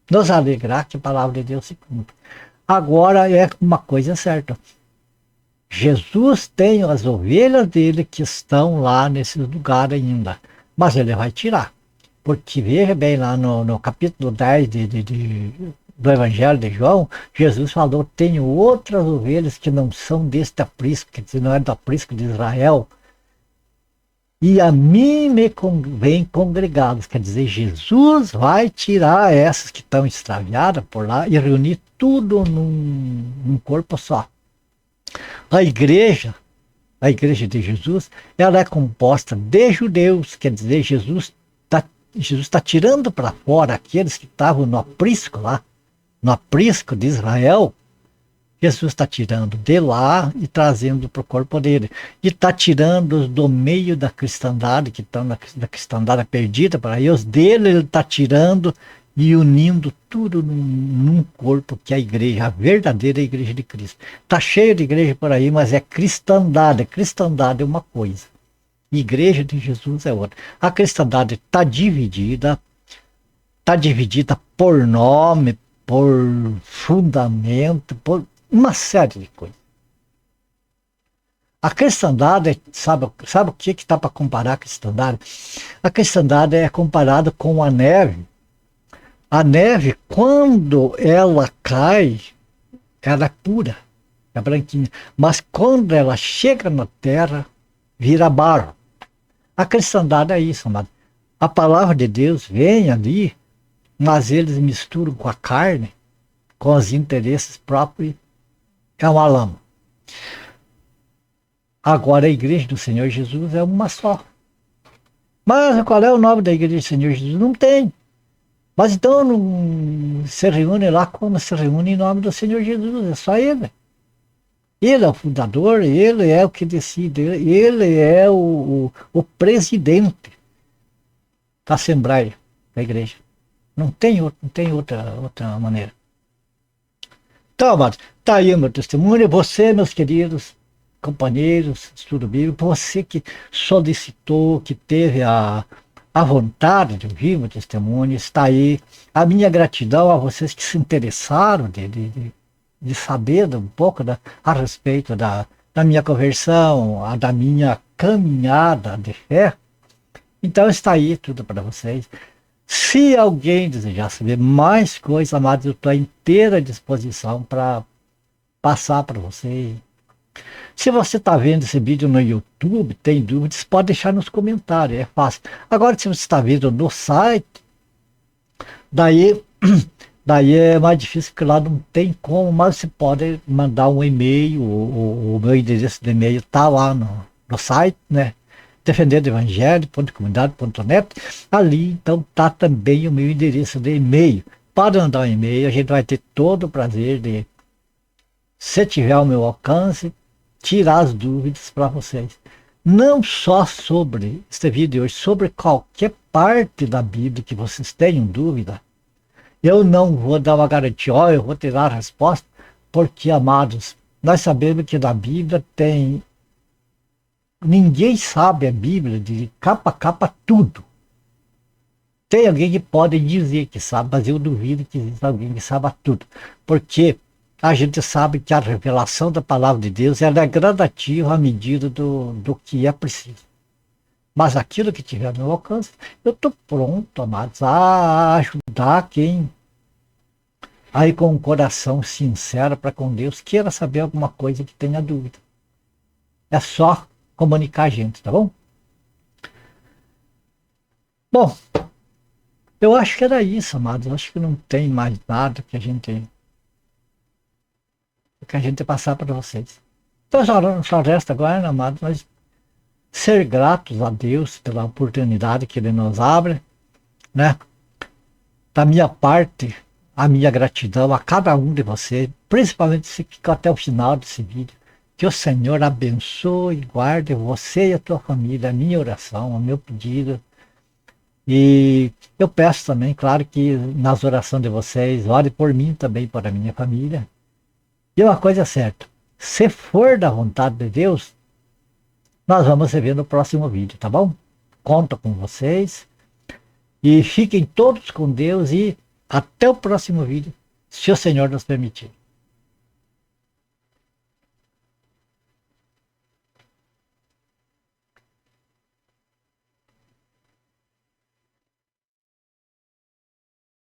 nos alegrar que a palavra de Deus se cumpre. Agora é uma coisa certa. Jesus tem as ovelhas dele que estão lá nesse lugar ainda, mas ele vai tirar. Porque veja bem lá no capítulo 10 do Evangelho de João, Jesus falou, tenho outras ovelhas que não são deste aprisco, quer dizer, não é do aprisco de Israel, e a mim me convém congregá-los, quer dizer, Jesus vai tirar essas que estão extraviadas por lá e reunir tudo num corpo só. A igreja de Jesus, ela é composta de judeus, quer dizer, Jesus está tirando para fora aqueles que estavam no aprisco lá, no aprisco de Israel. Jesus está tirando de lá e trazendo para o corpo dele. E está tirando do meio da cristandade, que estão da cristandade perdida para aí, os dele ele está tirando e unindo tudo num corpo que é a igreja, a verdadeira igreja de Cristo. Está cheio de igreja por aí, mas é cristandade. Cristandade é uma coisa. Igreja de Jesus é outra. A cristandade está dividida por nome, por fundamento, por uma série de coisas. A cristandade, sabe o que está para comparar a cristandade? A cristandade é comparada com a neve. A neve, quando ela cai, ela é pura, é branquinha. Mas quando ela chega na terra, vira barro. A cristandade é isso, amado. A palavra de Deus vem ali, mas eles misturam com a carne, com os interesses próprios, é uma lama. Agora a igreja do Senhor Jesus é uma só. Mas qual é o nome da igreja do Senhor Jesus? Não tem. Mas então não se reúne lá como se reúne em nome do Senhor Jesus, é só Ele. Ele é o fundador, Ele é o que decide, Ele é o presidente da Assembleia da igreja. Não tem outra maneira. Então, amados, está aí o meu testemunho. Você, meus queridos companheiros, estudo bíblico, você que solicitou, que teve a vontade de ouvir meu testemunho, está aí. A minha gratidão a vocês que se interessaram de saber um pouco a respeito da minha conversão, da minha caminhada de fé. Então está aí tudo para vocês. Se alguém desejar saber mais coisas, amados, eu estou à inteira disposição para passar para vocês. Se você está vendo esse vídeo no YouTube, tem dúvidas, pode deixar nos comentários, é fácil. Agora, se você está vendo no site, daí é mais difícil, porque lá não tem como, mas você pode mandar um e-mail, o meu endereço de e-mail está lá no site, né? defenderoevangelho.comunidade.net. Ali, então, está também o meu endereço de e-mail. Pode mandar um e-mail, a gente vai ter todo o prazer de, se tiver ao meu alcance, tirar as dúvidas para vocês. Não só sobre este vídeo hoje, sobre qualquer parte da Bíblia que vocês tenham dúvida. Eu não vou dar uma garantia, eu vou tirar a resposta, porque, amados, nós sabemos que na Bíblia tem... Ninguém sabe a Bíblia de capa a capa tudo. Tem alguém que pode dizer que sabe, mas eu duvido que exista alguém que saiba tudo. Porque a gente sabe que a revelação da palavra de Deus ela é gradativa à medida do que é preciso. Mas aquilo que tiver no meu alcance, eu estou pronto, amados, a ajudar quem aí com um coração sincero para com Deus queira saber alguma coisa que tenha dúvida. É só comunicar a gente, tá bom? Bom, eu acho que era isso, amados. Eu acho que não tem mais nada que a gente passar para vocês. Então só resta agora, amados, nós ser gratos a Deus pela oportunidade que Ele nos abre, né? Da minha parte, a minha gratidão a cada um de vocês, principalmente se ficou até o final desse vídeo. Que o Senhor abençoe e guarde você e a tua família, a minha oração, o meu pedido. E eu peço também, claro, que nas orações de vocês, ore por mim também, por a minha família. E uma coisa é certa, se for da vontade de Deus, nós vamos se ver no próximo vídeo, tá bom? Conto com vocês. E fiquem todos com Deus e até o próximo vídeo, se o Senhor nos permitir.